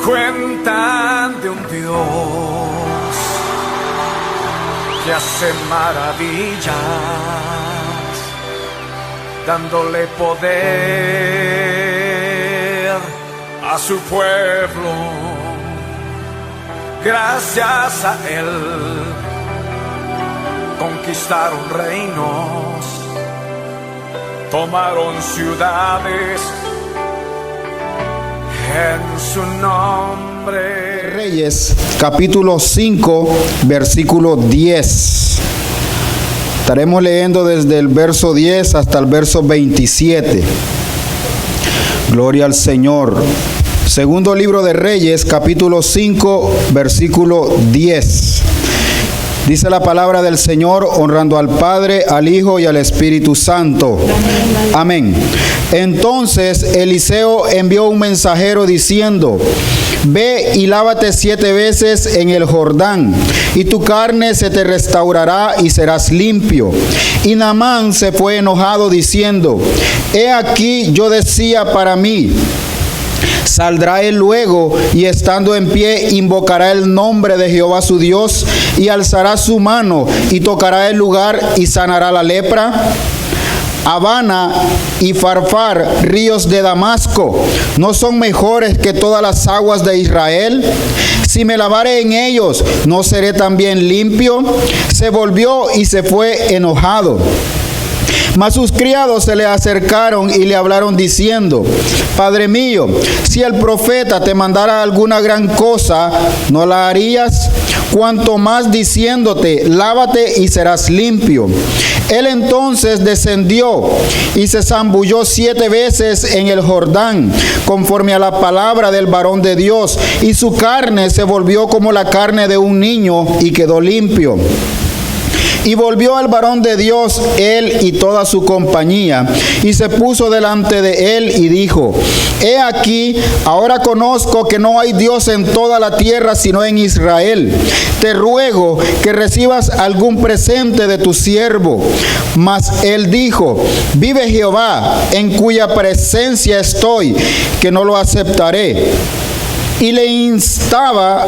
Cuentan de un Dios que hace maravillas, dándole poder a su pueblo. Gracias a él conquistaron reinos, tomaron ciudades en su nombre. Reyes, capítulo 5, versículo 10. Estaremos leyendo desde el verso 10 hasta el verso 27. Gloria al Señor. Segundo libro de Reyes, capítulo 5, versículo 10. Dice la palabra del Señor, honrando al Padre, al Hijo y al Espíritu Santo. Amén. Entonces Eliseo envió un mensajero diciendo: ve y lávate 7 veces en el Jordán, y tu carne se te restaurará y serás limpio. Y Naamán se fue enojado diciendo: he aquí, yo decía para mí, saldrá él luego, y estando en pie invocará el nombre de Jehová su Dios, y alzará su mano y tocará el lugar y sanará la lepra. Habana y Farfar, ríos de Damasco, ¿no son mejores que todas las aguas de Israel? Si me lavare en ellos, ¿no seré también limpio? Se volvió y se fue enojado. Mas sus criados se le acercaron y le hablaron diciendo: Padre mío, si el profeta te mandara alguna gran cosa, ¿no la harías? Cuanto más diciéndote: lávate y serás limpio. Él entonces descendió y se zambulló 7 veces en el Jordán, conforme a la palabra del varón de Dios, y su carne se volvió como la carne de un niño, y quedó limpio. Y volvió al varón de Dios, él y toda su compañía, y se puso delante de él y dijo: he aquí, ahora conozco que no hay Dios en toda la tierra sino en Israel. Te ruego que recibas algún presente de tu siervo. Mas él dijo: vive Jehová, en cuya presencia estoy, que no lo aceptaré. Y le instaba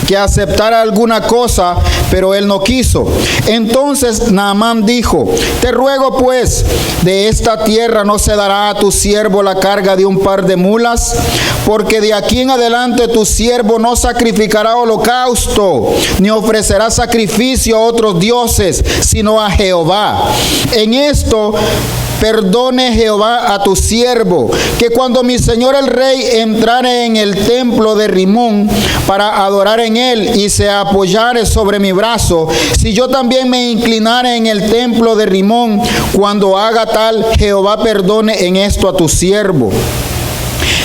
que aceptara alguna cosa, pero él no quiso. Entonces Naamán dijo: te ruego pues, de esta tierra no se dará a tu siervo la carga de un par de mulas, porque de aquí en adelante tu siervo no sacrificará holocausto, ni ofrecerá sacrificio a otros dioses, sino a Jehová. En esto perdone Jehová a tu siervo, que cuando mi señor el rey entrare en el templo de Rimón para adorar en él y se apoyare sobre mi brazo, si yo también me inclinare en el templo de Rimón, cuando haga tal, Jehová perdone en esto a tu siervo.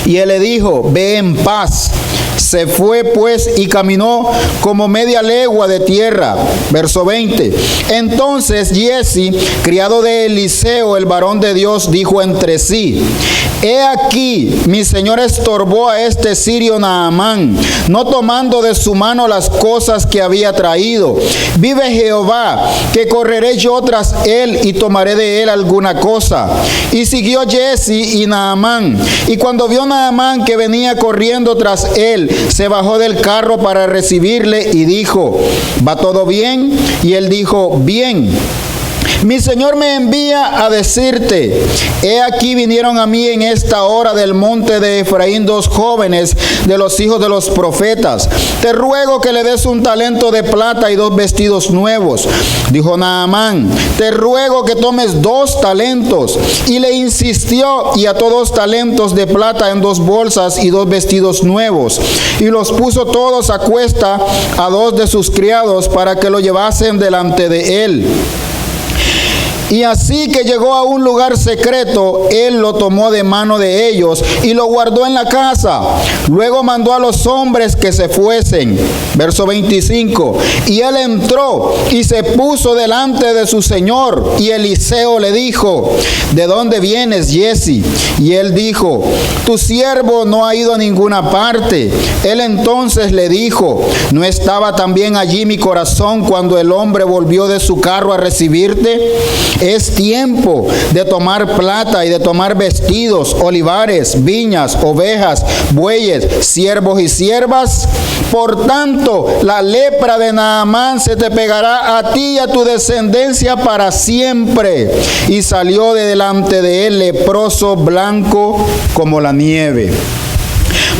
Y él le dijo: ve en paz. Se fue pues y caminó como media legua de tierra. Verso 20. Entonces Giezi, criado de Eliseo, el varón de Dios, dijo entre sí: he aquí, mi señor estorbó a este sirio Naamán, no tomando de su mano las cosas que había traído. Vive Jehová, que correré yo tras él y tomaré de él alguna cosa. Y siguió Giezi y Naamán. Y cuando vio Naamán que venía corriendo tras él, se bajó del carro para recibirle y dijo: ¿va todo bien? Y él dijo: bien. Mi señor me envía a decirte: he aquí vinieron a mí en esta hora del monte de Efraín 2 jóvenes de los hijos de los profetas. Te ruego que le des un talento de plata y 2 vestidos nuevos. Dijo Naamán: te ruego que tomes 2 talentos. Y le insistió y ató 2 talentos de plata en 2 bolsas y 2 vestidos nuevos. Y los puso todos a cuesta a 2 de sus criados para que lo llevasen delante de él. Y así que llegó a un lugar secreto, él lo tomó de mano de ellos y lo guardó en la casa. Luego mandó a los hombres que se fuesen. Verso 25. Y él entró y se puso delante de su señor. Y Eliseo le dijo: ¿de dónde vienes, Giezi? Y él dijo: tu siervo no ha ido a ninguna parte. Él entonces le dijo: ¿no estaba también allí mi corazón cuando el hombre volvió de su carro a recibirte? Es tiempo de tomar plata y de tomar vestidos, olivares, viñas, ovejas, bueyes, siervos y siervas. Por tanto, la lepra de Naamán se te pegará a ti y a tu descendencia para siempre. Y salió de delante de él leproso, blanco como la nieve.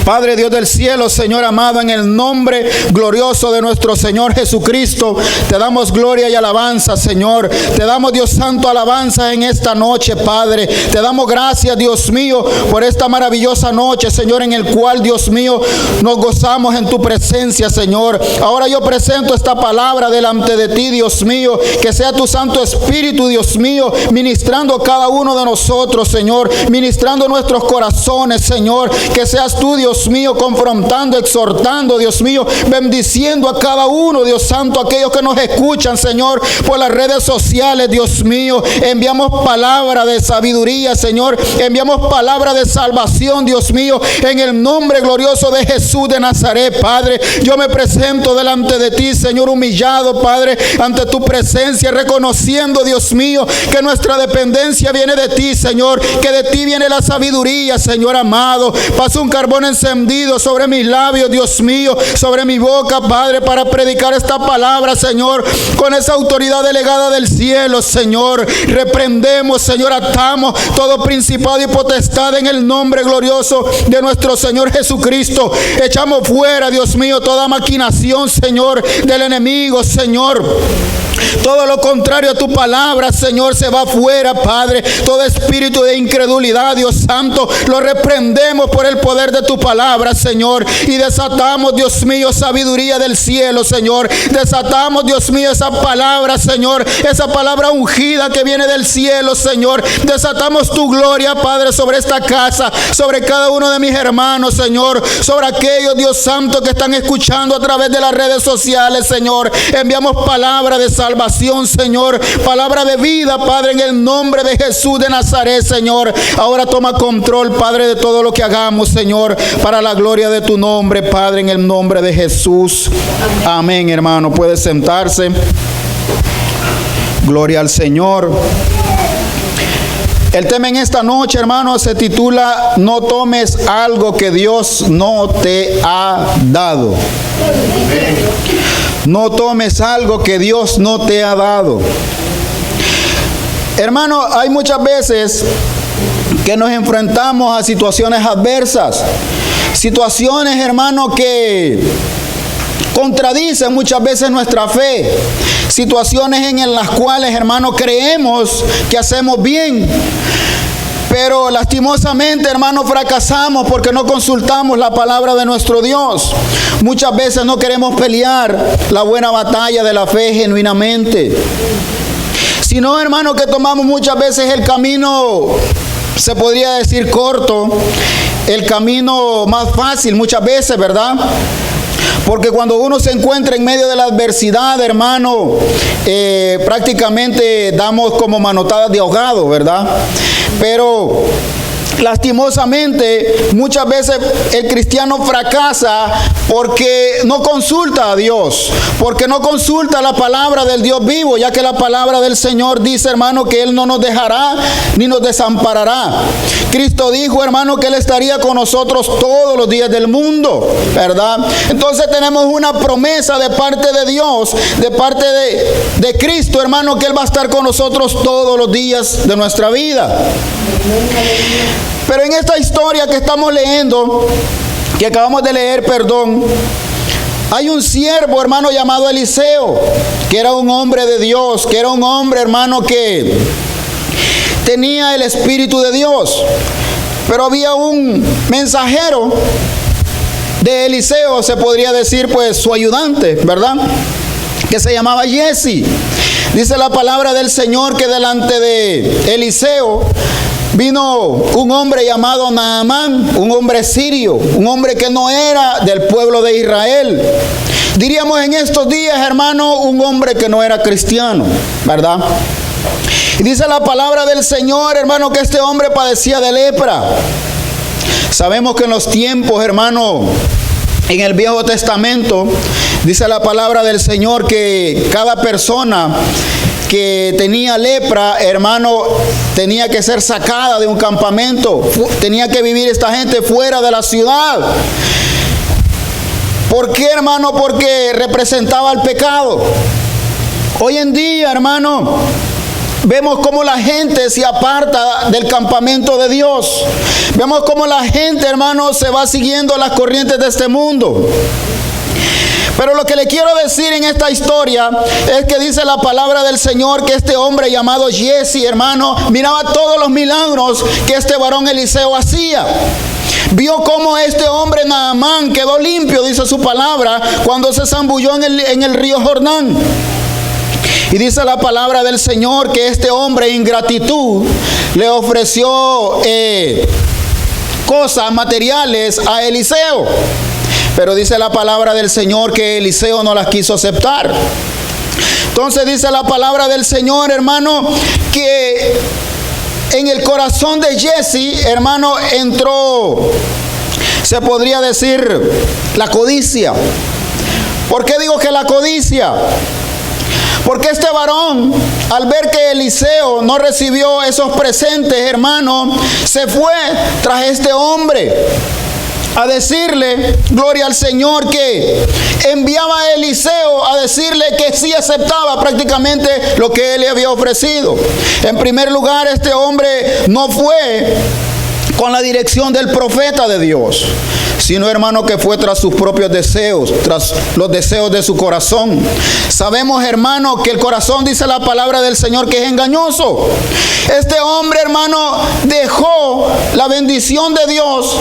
Padre Dios del cielo, Señor amado, en el nombre glorioso de nuestro Señor Jesucristo, te damos gloria y alabanza, Señor. Te damos, Dios santo, alabanza en esta noche, Padre. Te damos gracias, Dios mío, por esta maravillosa noche, Señor, en el cual, Dios mío, nos gozamos en tu presencia, Señor. Ahora yo presento esta palabra delante de ti, Dios mío, que sea tu Santo Espíritu, Dios mío, ministrando a cada uno de nosotros, Señor, ministrando nuestros corazones, Señor, que seas tú, Dios mío, confrontando, exhortando, Dios mío, bendiciendo a cada uno, Dios santo, aquellos que nos escuchan, Señor, por las redes sociales, Dios mío. Enviamos palabra de sabiduría, Señor, enviamos palabra de salvación, Dios mío, en el nombre glorioso de Jesús de Nazaret, Padre. Yo me presento delante de ti, Señor, humillado, Padre, ante tu presencia, reconociendo, Dios mío, que nuestra dependencia viene de ti, Señor, que de ti viene la sabiduría, Señor amado. Pasa un carbón encendido sobre mis labios, Dios mío, sobre mi boca, Padre, para predicar esta palabra, Señor, con esa autoridad delegada del cielo, Señor. Reprendemos, Señor, atamos todo principado y potestad en el nombre glorioso de nuestro Señor Jesucristo. Echamos fuera, Dios mío, toda maquinación, Señor, del enemigo, Señor. Todo lo contrario a tu palabra, Señor, se va fuera, Padre. Todo espíritu de incredulidad, Dios santo, lo reprendemos por el poder de tu palabra, Señor. Y desatamos, Dios mío, sabiduría del cielo, Señor. Desatamos, Dios mío, esa palabra, Señor, esa palabra ungida que viene del cielo, Señor. Desatamos tu gloria, Padre, sobre esta casa, sobre cada uno de mis hermanos, Señor, sobre aquellos, Dios santo, que están escuchando a través de las redes sociales, Señor. Enviamos palabra de salvación, Señor, palabra de vida, Padre, en el nombre de Jesús de Nazaret, Señor. Ahora toma control, Padre, de todo lo que hagamos, Señor, para la gloria de tu nombre, Padre, en el nombre de Jesús. Amén, hermano. Puede sentarse. Gloria al Señor. El tema en esta noche, hermano, se titula No tomes algo que Dios no te ha dado. No tomes algo que Dios no te ha dado. Hermano, hay muchas veces que nos enfrentamos a situaciones adversas. Situaciones, hermano, que contradicen muchas veces nuestra fe. Situaciones en las cuales, hermano, creemos que hacemos bien, pero lastimosamente, hermano, fracasamos porque no consultamos la palabra de nuestro Dios. Muchas veces no queremos pelear la buena batalla de la fe genuinamente, sino, hermano, que tomamos muchas veces el camino, se podría decir corto, el camino más fácil muchas veces, ¿verdad? Porque cuando uno se encuentra en medio de la adversidad, hermano, prácticamente damos como manotadas de ahogado, ¿verdad? Pero lastimosamente, muchas veces el cristiano fracasa porque no consulta a Dios, porque no consulta la palabra del Dios vivo, ya que la palabra del Señor dice, hermano, que Él no nos dejará ni nos desamparará. Cristo dijo, hermano, que Él estaría con nosotros todos los días del mundo, ¿verdad? Entonces tenemos una promesa de parte de Dios, de parte de Cristo, hermano, que Él va a estar con nosotros todos los días de nuestra vida. Pero en esta historia que estamos leyendo, que acabamos de leer, perdón, hay un siervo, hermano, llamado Eliseo, que era un hombre de Dios, que era un hombre, hermano, que tenía el Espíritu de Dios. Pero había un mensajero de Eliseo, se podría decir, pues, su ayudante, ¿verdad? Que se llamaba Giezi. Dice la palabra del Señor que delante de Eliseo vino un hombre llamado Naamán, un hombre sirio, un hombre que no era del pueblo de Israel. Diríamos en estos días, hermano, un hombre que no era cristiano, ¿verdad? Y dice la palabra del Señor, hermano, que este hombre padecía de lepra. Sabemos que en los tiempos, hermano, en el Viejo Testamento, dice la palabra del Señor que cada persona que tenía lepra, hermano, tenía que ser sacada de un campamento. Tenía que vivir esta gente fuera de la ciudad. ¿Por qué, hermano? Porque representaba el pecado. Hoy en día, hermano, vemos cómo la gente se aparta del campamento de Dios. Vemos cómo la gente, hermano, se va siguiendo las corrientes de este mundo. Pero lo que le quiero decir en esta historia es que dice la palabra del Señor que este hombre llamado Jesse, hermano, miraba todos los milagros que este varón Eliseo hacía. Vio cómo este hombre Naamán quedó limpio, dice su palabra, cuando se zambulló en el río Jordán. Y dice la palabra del Señor que este hombre en gratitud le ofreció cosas materiales a Eliseo. Pero dice la palabra del Señor que Eliseo no las quiso aceptar. Entonces dice la palabra del Señor, hermano, que en el corazón de Jesse, hermano, entró, se podría decir, la codicia. ¿Por qué digo que la codicia? Porque este varón, al ver que Eliseo no recibió esos presentes, hermano, se fue tras este hombre a decirle, gloria al Señor, que enviaba a Eliseo a decirle que sí aceptaba prácticamente lo que él le había ofrecido. En primer lugar, este hombre no fue con la dirección del profeta de Dios, sino, hermano, que fue tras sus propios deseos, tras los deseos de su corazón. Sabemos, hermano, que el corazón, dice la palabra del Señor, que es engañoso. Este hombre, hermano, dejó la bendición de Dios,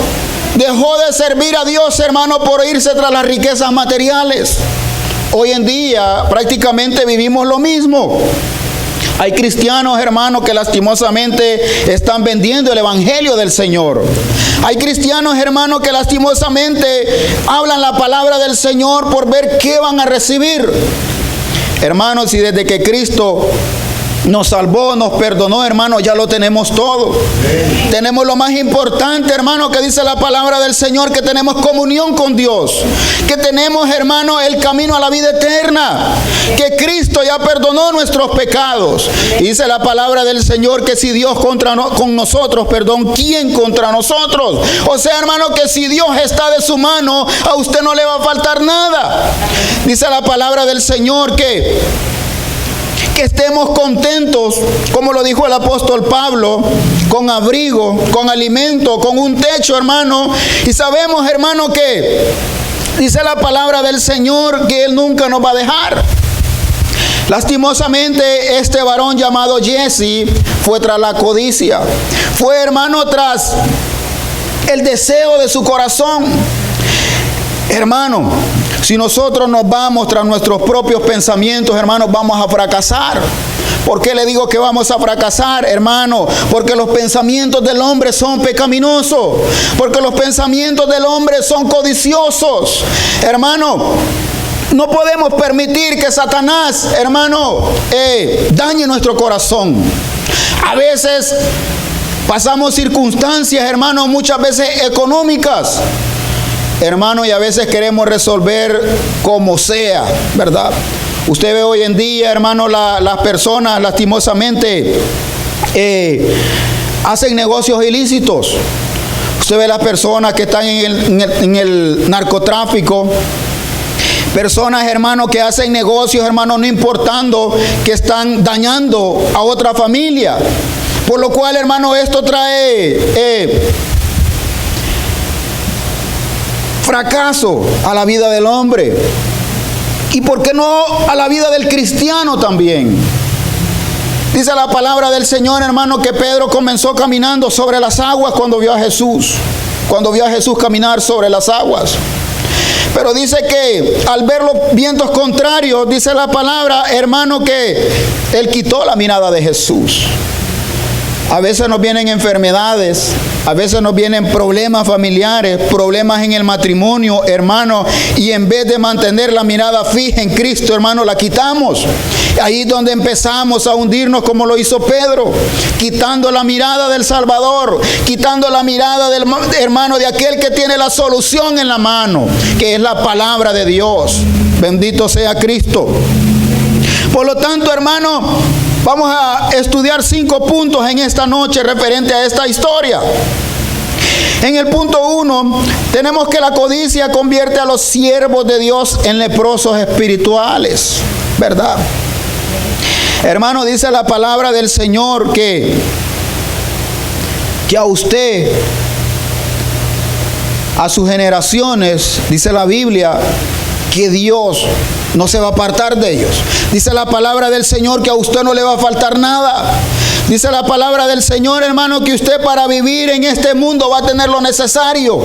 dejó de servir a Dios, hermano, por irse tras las riquezas materiales. Hoy en día prácticamente vivimos lo mismo. Hay cristianos, hermanos, que lastimosamente están vendiendo el evangelio del Señor. Hay cristianos, hermanos, que lastimosamente hablan la palabra del Señor por ver qué van a recibir. Hermanos, y desde que Cristo nos salvó, nos perdonó, hermano, ya lo tenemos todo. Tenemos lo más importante, hermano, que dice la palabra del Señor, que tenemos comunión con Dios, que tenemos, hermano, el camino a la vida eterna, que Cristo ya perdonó nuestros pecados. Y dice la palabra del Señor que si Dios con nosotros, ¿quién contra nosotros? O sea, hermano, que si Dios está de su mano, a usted no le va a faltar nada. Dice la palabra del Señor que estemos contentos, como lo dijo el apóstol Pablo, con abrigo, con alimento, con un techo, hermano. Y sabemos, hermano, que dice la palabra del Señor que Él nunca nos va a dejar. Lastimosamente, este varón llamado Jesse fue tras la codicia. Fue, hermano, tras el deseo de su corazón. Hermano, si nosotros nos vamos tras nuestros propios pensamientos, hermanos, vamos a fracasar. ¿Por qué le digo que vamos a fracasar, hermano? Porque los pensamientos del hombre son pecaminosos. Porque los pensamientos del hombre son codiciosos. Hermano, no podemos permitir que Satanás, hermano, dañe nuestro corazón. A veces pasamos circunstancias, hermano, muchas veces económicas, hermano, y a veces queremos resolver como sea, ¿verdad? Usted ve hoy en día, hermano, las personas lastimosamente hacen negocios ilícitos. Usted ve las personas que están en el narcotráfico. Personas, hermano, que hacen negocios, hermano, no importando que están dañando a otra familia. Por lo cual, hermano, esto trae fracaso a la vida del hombre. ¿Y por qué no a la vida del cristiano también? Dice la palabra del Señor, hermano, que Pedro comenzó caminando sobre las aguas cuando vio a Jesús. Cuando vio a Jesús caminar sobre las aguas. Pero dice que al ver los vientos contrarios, dice la palabra, hermano, que él quitó la mirada de Jesús. A veces nos vienen enfermedades, a veces nos vienen problemas familiares, problemas en el matrimonio, hermano, y en vez de mantener la mirada fija en Cristo, hermano, la quitamos. Ahí es donde empezamos a hundirnos como lo hizo Pedro, quitando la mirada del Salvador, quitando la mirada del hermano, de aquel que tiene la solución en la mano, que es la palabra de Dios. Bendito sea Cristo. Por lo tanto, hermano, vamos a estudiar 5 puntos en esta noche referente a esta historia. En el punto 1, tenemos que la codicia convierte a los siervos de Dios en leprosos espirituales, ¿verdad? Hermano, dice la palabra del Señor que a usted, a sus generaciones, dice la Biblia, que Dios no se va a apartar de ellos. Dice la palabra del Señor que a usted no le va a faltar nada. Dice la palabra del Señor, hermano, que usted para vivir en este mundo va a tener lo necesario,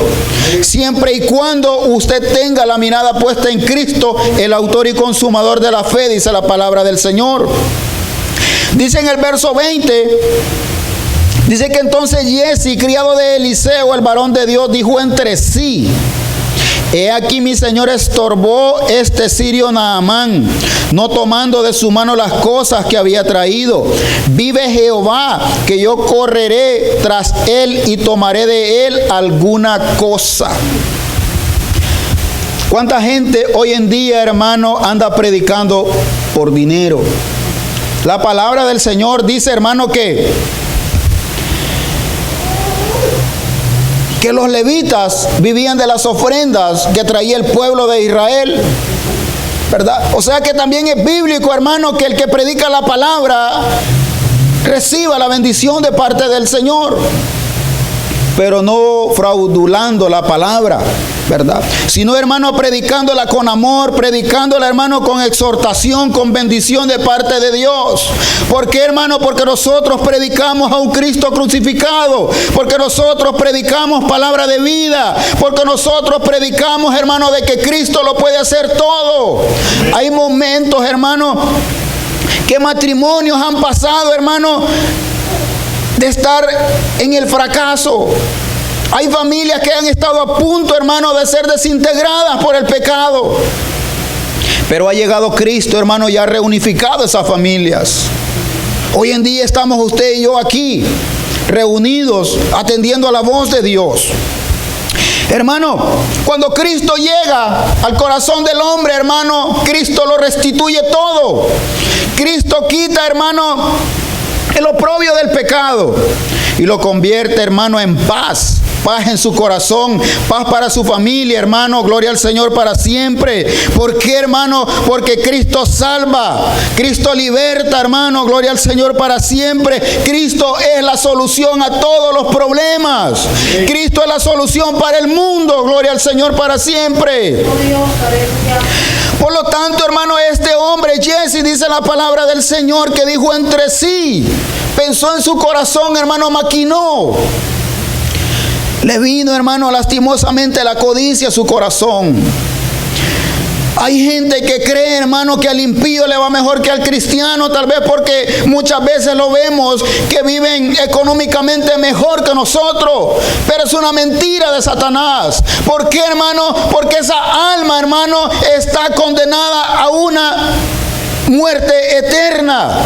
siempre y cuando usted tenga la mirada puesta en Cristo, el autor y consumador de la fe, dice la palabra del Señor. Dice en el verso 20, dice que entonces Giezi, criado de Eliseo, el varón de Dios, dijo entre sí: he aquí mi señor estorbó este sirio Naamán, no tomando de su mano las cosas que había traído. Vive Jehová, que yo correré tras él y tomaré de él alguna cosa. ¿Cuánta gente hoy en día, hermano, anda predicando por dinero? La palabra del Señor dice, hermano, que los levitas vivían de las ofrendas que traía el pueblo de Israel, ¿verdad? O sea que también es bíblico, hermano, que el que predica la palabra reciba la bendición de parte del Señor, pero no fraudulando la palabra, ¿verdad? Sino, hermano, predicándola con amor, predicándola, hermano, con exhortación, con bendición de parte de Dios. ¿Por qué, hermano? Porque nosotros predicamos a un Cristo crucificado, porque nosotros predicamos palabra de vida, porque nosotros predicamos, hermano, de que Cristo lo puede hacer todo. Hay momentos, hermano, que matrimonios han pasado, hermano, de estar en el fracaso. Hay familias que han estado a punto, hermano, de ser desintegradas por el pecado. Pero ha llegado Cristo, hermano, y ha reunificado esas familias. Hoy en día estamos usted y yo aquí, reunidos, atendiendo a la voz de Dios. Hermano, cuando Cristo llega al corazón del hombre, hermano, Cristo lo restituye todo. Cristo quita, hermano, el oprobio del pecado y lo convierte, hermano, en paz. Paz en su corazón, paz para su familia, hermano, gloria al Señor para siempre. ¿Por qué, hermano? Porque Cristo salva, Cristo liberta, hermano, gloria al Señor para siempre. Cristo es la solución a todos los problemas. Cristo es la solución para el mundo, gloria al Señor para siempre. Por lo tanto, hermano, este hombre, Giezi, dice la palabra del Señor, que dijo entre sí, pensó en su corazón, hermano, maquinó. Le vino, hermano, lastimosamente la codicia a su corazón. Hay gente que cree, hermano, que al impío le va mejor que al cristiano, tal vez porque muchas veces lo vemos que viven económicamente mejor que nosotros, pero es una mentira de Satanás. ¿Por qué, hermano? Porque esa alma, hermano, está condenada a una muerte eterna.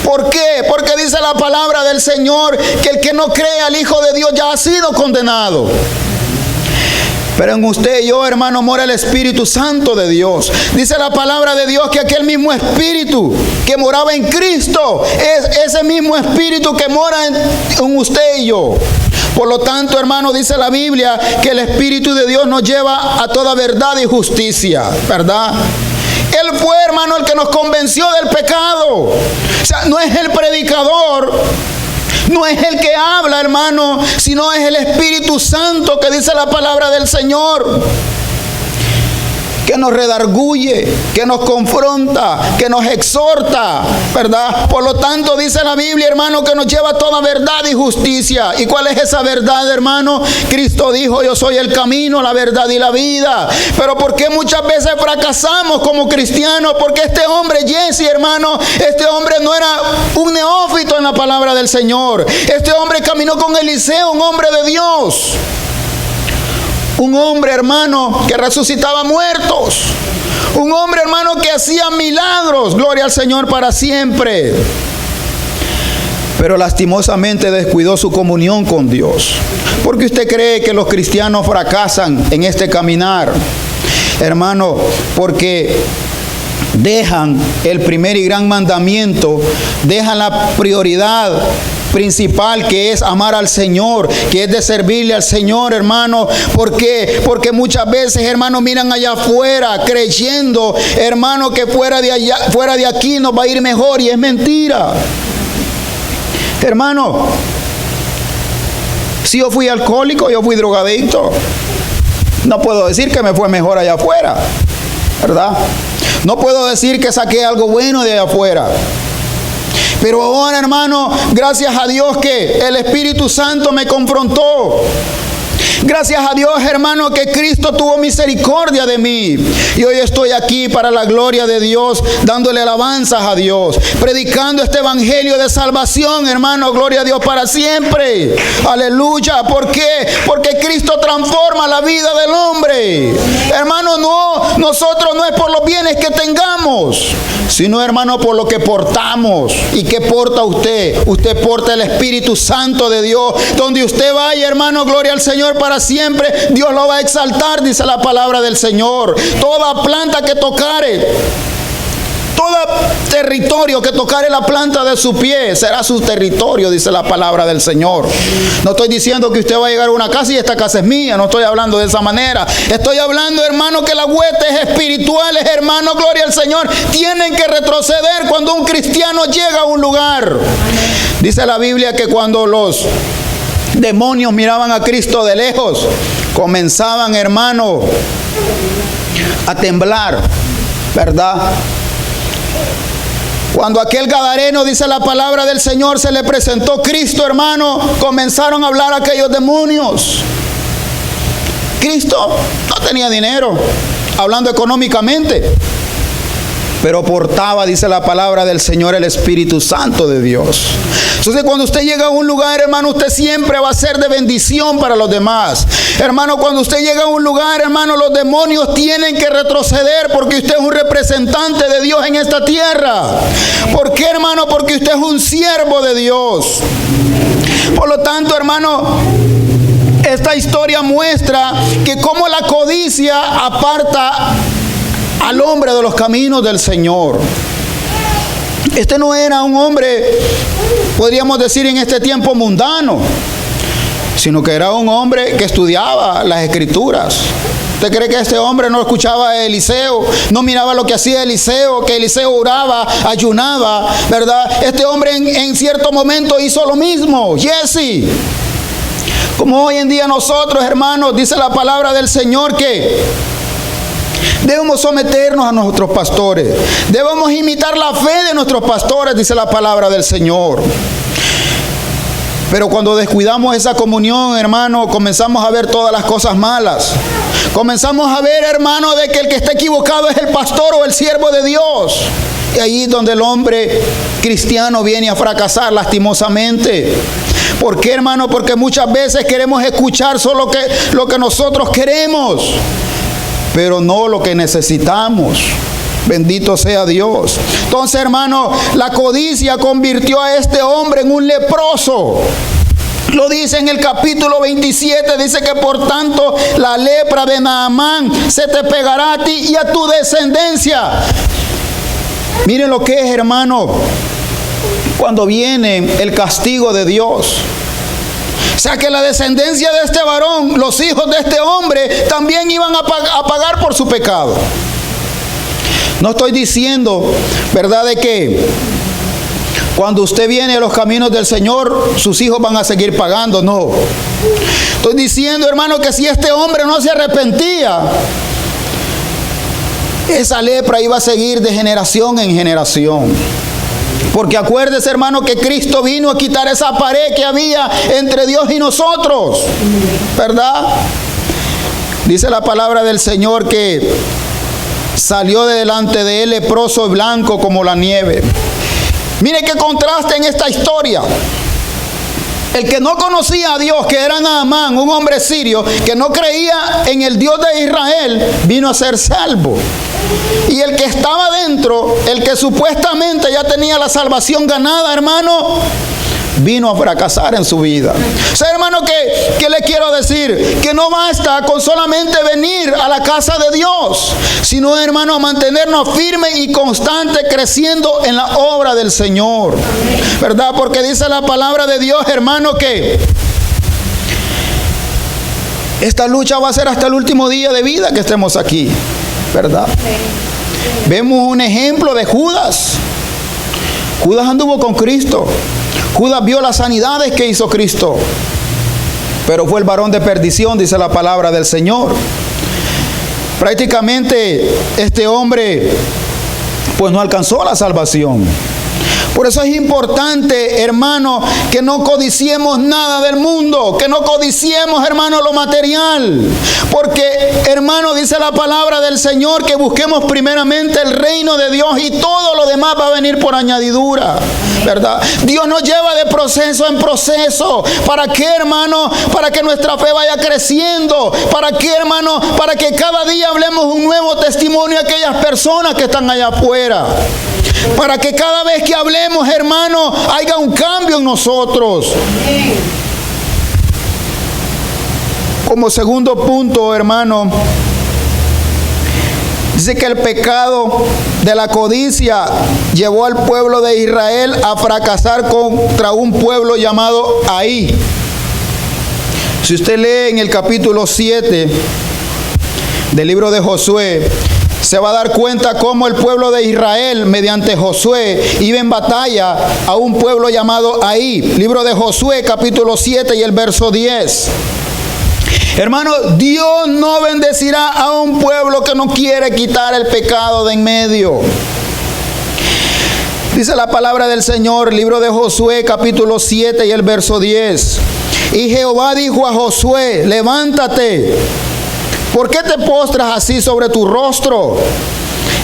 ¿Por qué? Porque dice la palabra del Señor que el que no cree al Hijo de Dios ya ha sido condenado. Pero en usted y yo, hermano, mora el Espíritu Santo de Dios. Dice la palabra de Dios que aquel mismo Espíritu que moraba en Cristo es ese mismo Espíritu que mora en usted y yo. Por lo tanto, hermano, dice la Biblia que el Espíritu de Dios nos lleva a toda verdad y justicia, ¿verdad? Él fue, hermano, el que nos convenció del pecado. O sea, no es el predicador, no es el que habla, hermano, sino es el Espíritu Santo que dice la palabra del Señor, que nos redarguye, que nos confronta, que nos exhorta, ¿verdad? Por lo tanto, dice la Biblia, hermano, que nos lleva a toda verdad y justicia. ¿Y cuál es esa verdad, hermano? Cristo dijo: yo soy el camino, la verdad y la vida. Pero ¿por qué muchas veces fracasamos como cristianos? Porque este hombre, Giezi, hermano, este hombre no era un neófito en la palabra del Señor. Este hombre caminó con Eliseo, un hombre de Dios. Un hombre, hermano, que resucitaba muertos. Un hombre, hermano, que hacía milagros. Gloria al Señor para siempre. Pero lastimosamente descuidó su comunión con Dios. ¿Por qué usted cree que los cristianos fracasan en este caminar? Hermano, porque dejan el primer y gran mandamiento, dejan la prioridad principal, que es amar al Señor, que es de servirle al Señor, hermano. ¿Por qué? Porque muchas veces, hermano, miran allá afuera creyendo, hermano, que fuera de aquí nos va a ir mejor, y es mentira. Hermano, si yo fui alcohólico, yo fui drogadicto, no puedo decir que me fue mejor allá afuera, ¿verdad? No puedo decir que saqué algo bueno de allá afuera. Pero ahora, hermano, gracias a Dios que el Espíritu Santo me confrontó. Gracias a Dios, hermano, que Cristo tuvo misericordia de mí. Y hoy estoy aquí para la gloria de Dios, dándole alabanzas a Dios, predicando este evangelio de salvación, hermano, gloria a Dios para siempre. Aleluya. ¿Por qué? Porque Cristo transforma la vida del hombre. Hermano, nosotros no es por los bienes que tengamos, sino, hermano, por lo que portamos. ¿Y qué porta usted? Usted porta el Espíritu Santo de Dios. Donde usted vaya, hermano, gloria al Señor para siempre, Dios lo va a exaltar, dice la palabra del Señor. Toda planta que tocare, todo territorio que tocare la planta de su pie será su territorio, dice la palabra del Señor. No estoy diciendo que usted va a llegar a una casa y esta casa es mía, no estoy hablando de esa manera. Estoy hablando, hermano, que las huestes espirituales, hermano, gloria al Señor, tienen que retroceder cuando un cristiano llega a un lugar. Dice la Biblia que cuando los demonios miraban a Cristo de lejos, comenzaban, hermano, a temblar, ¿verdad? Cuando aquel gadareno, dice la palabra del Señor, se le presentó Cristo, hermano, comenzaron a hablar aquellos demonios. Cristo no tenía dinero, hablando económicamente, pero portaba, dice la palabra del Señor, el Espíritu Santo de Dios. Entonces, cuando usted llega a un lugar, hermano, usted siempre va a ser de bendición para los demás. Hermano, cuando usted llega a un lugar, hermano, los demonios tienen que retroceder, porque usted es un representante de Dios en esta tierra. ¿Por qué, hermano? Porque usted es un siervo de Dios. Por lo tanto, hermano, esta historia muestra que cómo la codicia aparta al hombre de los caminos del Señor. Este no era un hombre, podríamos decir en este tiempo, mundano, sino que era un hombre que estudiaba las Escrituras. ¿Usted cree que este hombre no escuchaba a Eliseo? No miraba lo que hacía Eliseo, que Eliseo oraba, ayunaba, ¿verdad? Este hombre en cierto momento hizo lo mismo. Jesse. Como hoy en día nosotros, hermanos, dice la palabra del Señor que debemos someternos a nuestros pastores. Debemos imitar la fe de nuestros pastores, dice la palabra del Señor. Pero cuando descuidamos esa comunión, hermano, comenzamos a ver todas las cosas malas. Comenzamos a ver, hermano, de que el que está equivocado es el pastor o el siervo de Dios. Y ahí es donde el hombre cristiano viene a fracasar lastimosamente. ¿Por qué, hermano? Porque muchas veces queremos escuchar solo lo que nosotros queremos, pero no lo que necesitamos. Bendito sea Dios. Entonces, hermano, la codicia convirtió a este hombre en un leproso. Lo dice en el capítulo 27, dice que por tanto la lepra de Naamán se te pegará a ti y a tu descendencia. Miren lo que es, hermano, cuando viene el castigo de Dios. O sea que la descendencia de este varón, los hijos de este hombre, también iban a pagar por su pecado. No estoy diciendo, ¿verdad?, de que cuando usted viene a los caminos del Señor, sus hijos van a seguir pagando. No. Estoy diciendo, hermano, que si este hombre no se arrepentía, esa lepra iba a seguir de generación en generación. Porque acuérdese, hermano, que Cristo vino a quitar esa pared que había entre Dios y nosotros, ¿verdad? Dice la palabra del Señor que salió de delante de él leproso y blanco como la nieve. Mire qué contraste en esta historia. El que no conocía a Dios, que era Naamán, un hombre sirio, que no creía en el Dios de Israel, vino a ser salvo. Y el que estaba dentro, el que supuestamente ya tenía la salvación ganada, hermano, vino a fracasar en su vida. O sea, hermano, ¿qué le quiero decir? Que no basta con solamente venir a la casa de Dios, sino, hermano, mantenernos firmes y constantes creciendo en la obra del Señor, ¿verdad? Porque dice la palabra de Dios, hermano, que esta lucha va a ser hasta el último día de vida que estemos aquí, ¿verdad? Vemos un ejemplo de Judas. Judas anduvo con Cristo. Judas vio las sanidades que hizo Cristo, pero fue el varón de perdición, dice la palabra del Señor. Prácticamente este hombre pues no alcanzó la salvación. Por eso es importante, hermano, que no codiciemos nada del mundo, que no codiciemos, hermano, lo material. Porque, hermano, dice la palabra del Señor que busquemos primeramente el reino de Dios y todo lo demás va a venir por añadidura, ¿verdad? Dios nos lleva de proceso en proceso. ¿Para qué, hermano? Para que nuestra fe vaya creciendo. ¿Para qué, hermano? Para que cada día hablemos un nuevo testimonio a aquellas personas que están allá afuera. Para que cada vez que hablemos, hermano, haya un cambio en nosotros. Como segundo punto, hermano, dice que el pecado de la codicia llevó al pueblo de Israel a fracasar contra un pueblo llamado Ai. Si usted lee en el capítulo 7 del libro de Josué, se va a dar cuenta cómo el pueblo de Israel, mediante Josué, iba en batalla a un pueblo llamado Ai. Libro de Josué, capítulo 7 y el verso 10. Hermano, Dios no bendecirá a un pueblo que no quiere quitar el pecado de en medio. Dice la palabra del Señor, libro de Josué, capítulo 7 y el verso 10. Y Jehová dijo a Josué, levántate. ¿Por qué te postras así sobre tu rostro?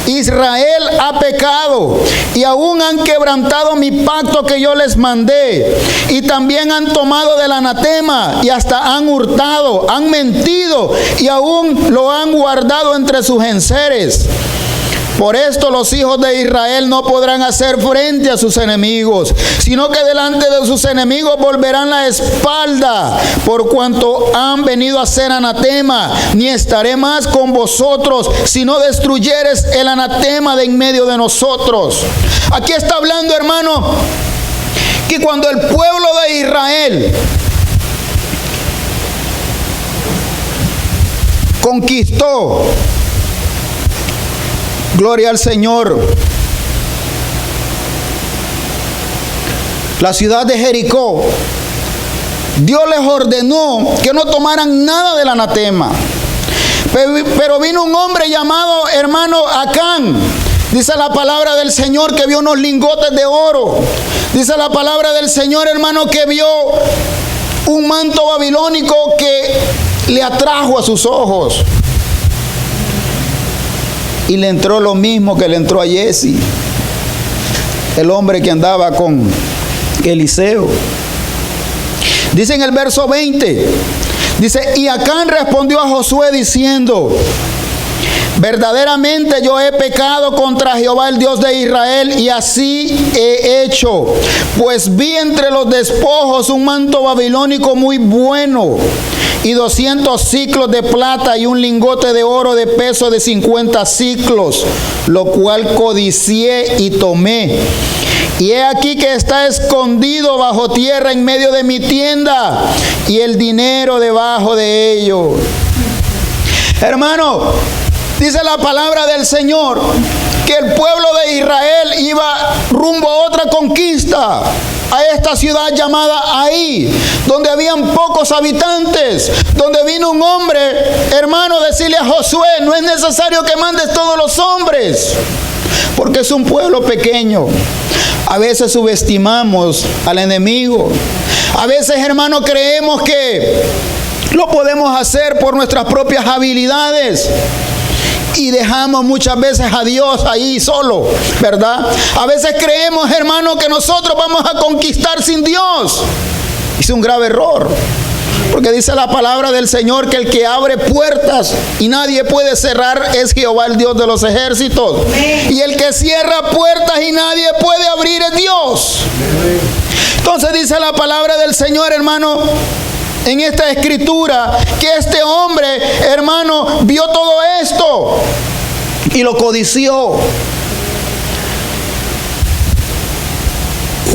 Israel ha pecado y aún han quebrantado mi pacto que yo les mandé, y también han tomado del anatema y hasta han hurtado, han mentido y aún lo han guardado entre sus enseres. Por esto los hijos de Israel no podrán hacer frente a sus enemigos, sino que delante de sus enemigos volverán la espalda, por cuanto han venido a ser anatema. Ni estaré más con vosotros, si no destruyeres el anatema de en medio de nosotros. Aquí está hablando, hermano, que cuando el pueblo de Israel conquistó, gloria al Señor, la ciudad de Jericó, Dios les ordenó que no tomaran nada del anatema. Pero vino un hombre llamado, hermano, Acán. Dice la palabra del Señor que vio unos lingotes de oro. Dice la palabra del Señor, hermano, que vio un manto babilónico que le atrajo a sus ojos. Y le entró lo mismo que le entró a Jesse, el hombre que andaba con Eliseo. Dice en el verso 20, dice, y Acán respondió a Josué diciendo, verdaderamente yo he pecado contra Jehová el Dios de Israel, y así he hecho, pues vi entre los despojos un manto babilónico muy bueno, y 200 siclos de plata y un lingote de oro de peso de 50 siclos, lo cual codicié y tomé. Y he aquí que está escondido bajo tierra en medio de mi tienda, y el dinero debajo de ello. Hermano, dice la palabra del Señor que el pueblo de Israel iba rumbo a otra conquista, a esta ciudad llamada Ai, donde habían pocos habitantes, donde vino un hombre, hermano, decirle a Josué, no es necesario que mandes todos los hombres, porque es un pueblo pequeño. A veces subestimamos al enemigo. A veces, hermano, creemos que lo podemos hacer por nuestras propias habilidades. Y dejamos muchas veces a Dios ahí solo, ¿verdad? A veces creemos, hermano, que nosotros vamos a conquistar sin Dios. Es un grave error. Porque dice la palabra del Señor que el que abre puertas y nadie puede cerrar es Jehová, el Dios de los ejércitos. Y el que cierra puertas y nadie puede abrir es Dios. Entonces dice la palabra del Señor, hermano, en esta escritura, que este hombre, hermano, vio todo esto y lo codició.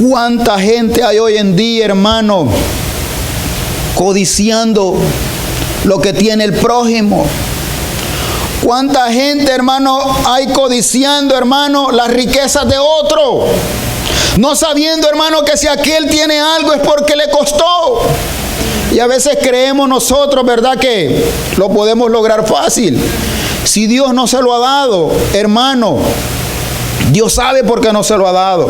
¿Cuánta gente hay hoy en día, hermano, codiciando lo que tiene el prójimo? ¿Cuánta gente, hermano, hay codiciando, hermano, las riquezas de otro? No sabiendo, hermano, que si aquel tiene algo es porque le costó. Y a veces creemos nosotros, ¿verdad?, que lo podemos lograr fácil. Si Dios no se lo ha dado, hermano, Dios sabe por qué no se lo ha dado.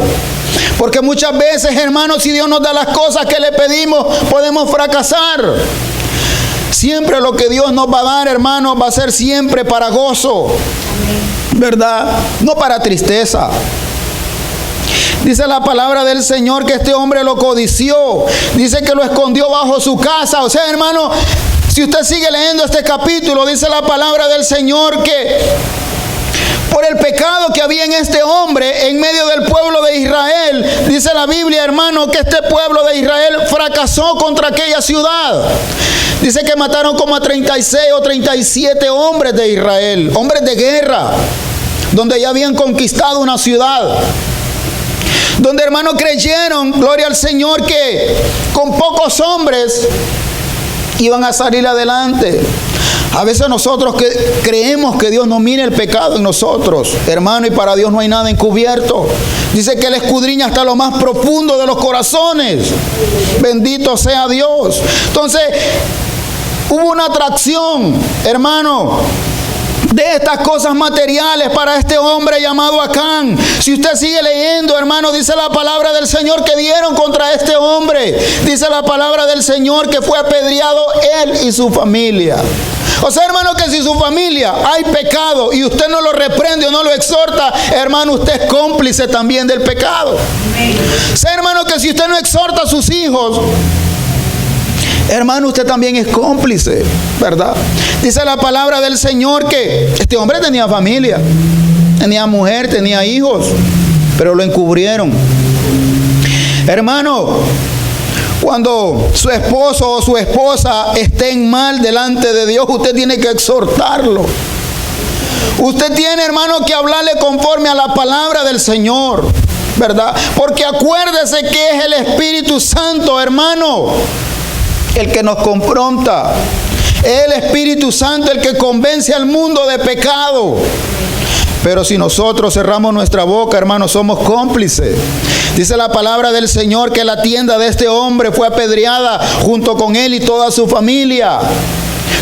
Porque muchas veces, hermano, si Dios nos da las cosas que le pedimos, podemos fracasar. Siempre lo que Dios nos va a dar, hermano, va a ser siempre para gozo, ¿verdad? No para tristeza. Dice la palabra del Señor que este hombre lo codició. Dice que lo escondió bajo su casa. O sea, hermano, si usted sigue leyendo este capítulo, dice la palabra del Señor que por el pecado que había en este hombre en medio del pueblo de Israel, dice la Biblia, hermano, que este pueblo de Israel fracasó contra aquella ciudad. Dice que mataron como a 36 o 37 hombres de Israel, hombres de guerra, donde ya habían conquistado una ciudad. Donde, hermanos, creyeron, gloria al Señor, que con pocos hombres iban a salir adelante. A veces nosotros creemos que Dios no mira el pecado en nosotros, hermano, y para Dios no hay nada encubierto. Dice que Él escudriña hasta lo más profundo de los corazones. Bendito sea Dios. Entonces, hubo una atracción, hermano, de estas cosas materiales para este hombre llamado Acán. Si usted sigue leyendo, hermano, dice la palabra del Señor que dieron contra este hombre. Dice la palabra del Señor que fue apedreado él y su familia. O sea, hermano, que si su familia hay pecado y usted no lo reprende o no lo exhorta, hermano, usted es cómplice también del pecado. O sea, hermano, que si usted no exhorta a sus hijos, hermano, usted también es cómplice, ¿verdad? Dice la palabra del Señor que este hombre tenía familia, tenía mujer, tenía hijos, pero lo encubrieron. Hermano, cuando su esposo o su esposa estén mal delante de Dios, usted tiene que exhortarlo. Usted tiene, hermano, que hablarle conforme a la palabra del Señor, ¿verdad? Porque acuérdese que es el Espíritu Santo, hermano, el que nos confronta. Es el Espíritu Santo el que convence al mundo de pecado. Pero si nosotros cerramos nuestra boca, hermanos, somos cómplices. Dice la palabra del Señor que la tienda de este hombre fue apedreada junto con él y toda su familia.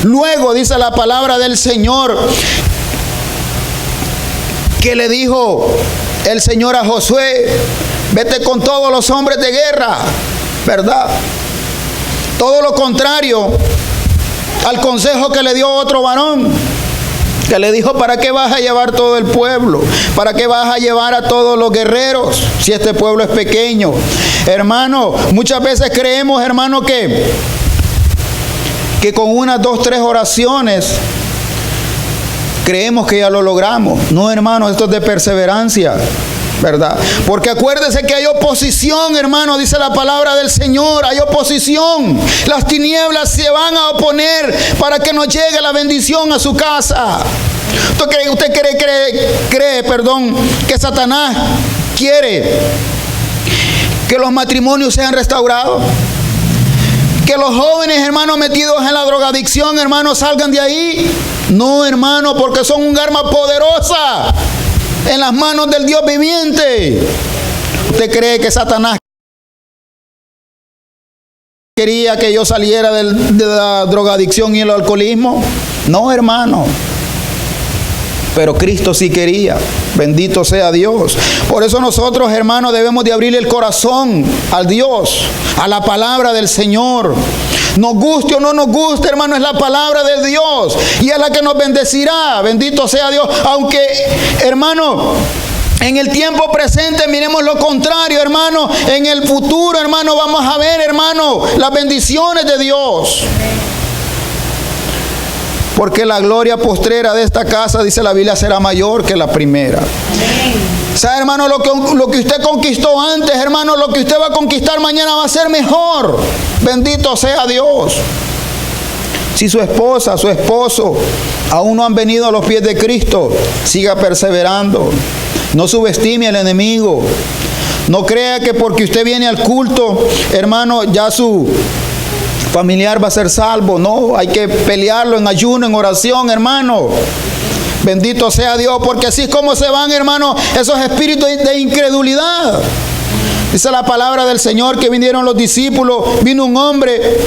Luego dice la palabra del Señor que le dijo el Señor a Josué: vete con todos los hombres de guerra, ¿verdad? Todo lo contrario al consejo que le dio otro varón, que le dijo: ¿para qué vas a llevar todo el pueblo? ¿Para qué vas a llevar a todos los guerreros si este pueblo es pequeño? Hermano, muchas veces creemos, hermano, que con unas 2, 3 oraciones creemos que ya lo logramos. No, hermano, esto es de perseverancia, ¿verdad? Porque acuérdese que hay oposición, hermano, dice la palabra del Señor, hay oposición. Las tinieblas se van a oponer para que no llegue la bendición a su casa. ¿Usted cree, que Satanás quiere que los matrimonios sean restaurados? Que los jóvenes, hermanos, metidos en la drogadicción, hermanos, salgan de ahí. No, hermano, porque son un arma poderosa en las manos del Dios viviente. ¿Usted cree que Satanás quería que yo saliera de la drogadicción y el alcoholismo? No, hermano. Pero Cristo sí quería. Bendito sea Dios. Por eso nosotros, hermanos, debemos de abrir el corazón al Dios, a la palabra del Señor. Nos guste o no nos guste, hermano, es la palabra de Dios y es la que nos bendecirá. Bendito sea Dios. Aunque, hermano, en el tiempo presente miremos lo contrario, hermano. En el futuro, hermano, vamos a ver, hermano, las bendiciones de Dios. porque la gloria postrera de esta casa, dice la Biblia, será mayor que la primera. O sea, hermano, lo que usted conquistó antes, hermano, lo que usted va a conquistar mañana va a ser mejor. Bendito sea Dios. Si su esposa, su esposo aún no han venido a los pies de Cristo, siga perseverando. No subestime al enemigo. No crea que porque usted viene al culto, hermano, ya su familiar va a ser salvo. No, hay que pelearlo en ayuno, en oración, hermano. Bendito sea Dios, porque así es como se van, hermano, esos espíritus de incredulidad. Dice la palabra del Señor que vinieron los discípulos, vino un hombre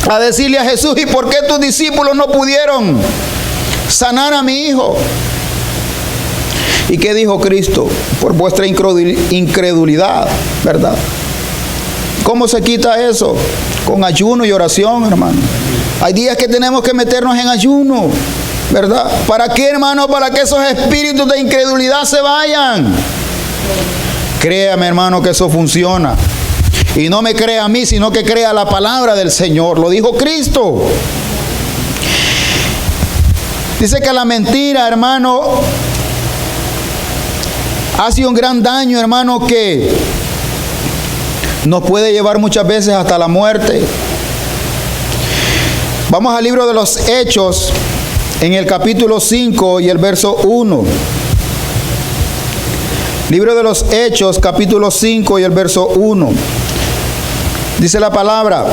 a decirle a Jesús: ¿y por qué tus discípulos no pudieron sanar a mi hijo? ¿Y qué dijo Cristo? Por vuestra incredulidad, ¿verdad? ¿Cómo se quita eso? Con ayuno y oración, hermano. Hay días que tenemos que meternos en ayuno, ¿verdad? ¿Para qué, hermano? Para que esos espíritus de incredulidad se vayan. Créame, hermano, que eso funciona. Y no me crea a mí, sino que crea la palabra del Señor. Lo dijo Cristo. Dice que la mentira, hermano, hace un gran daño, hermano, que nos puede llevar muchas veces hasta la muerte. Vamos al libro de los Hechos, en el capítulo 5 y el verso 1. Libro de los Hechos, capítulo 5 y el verso 1. Dice la palabra: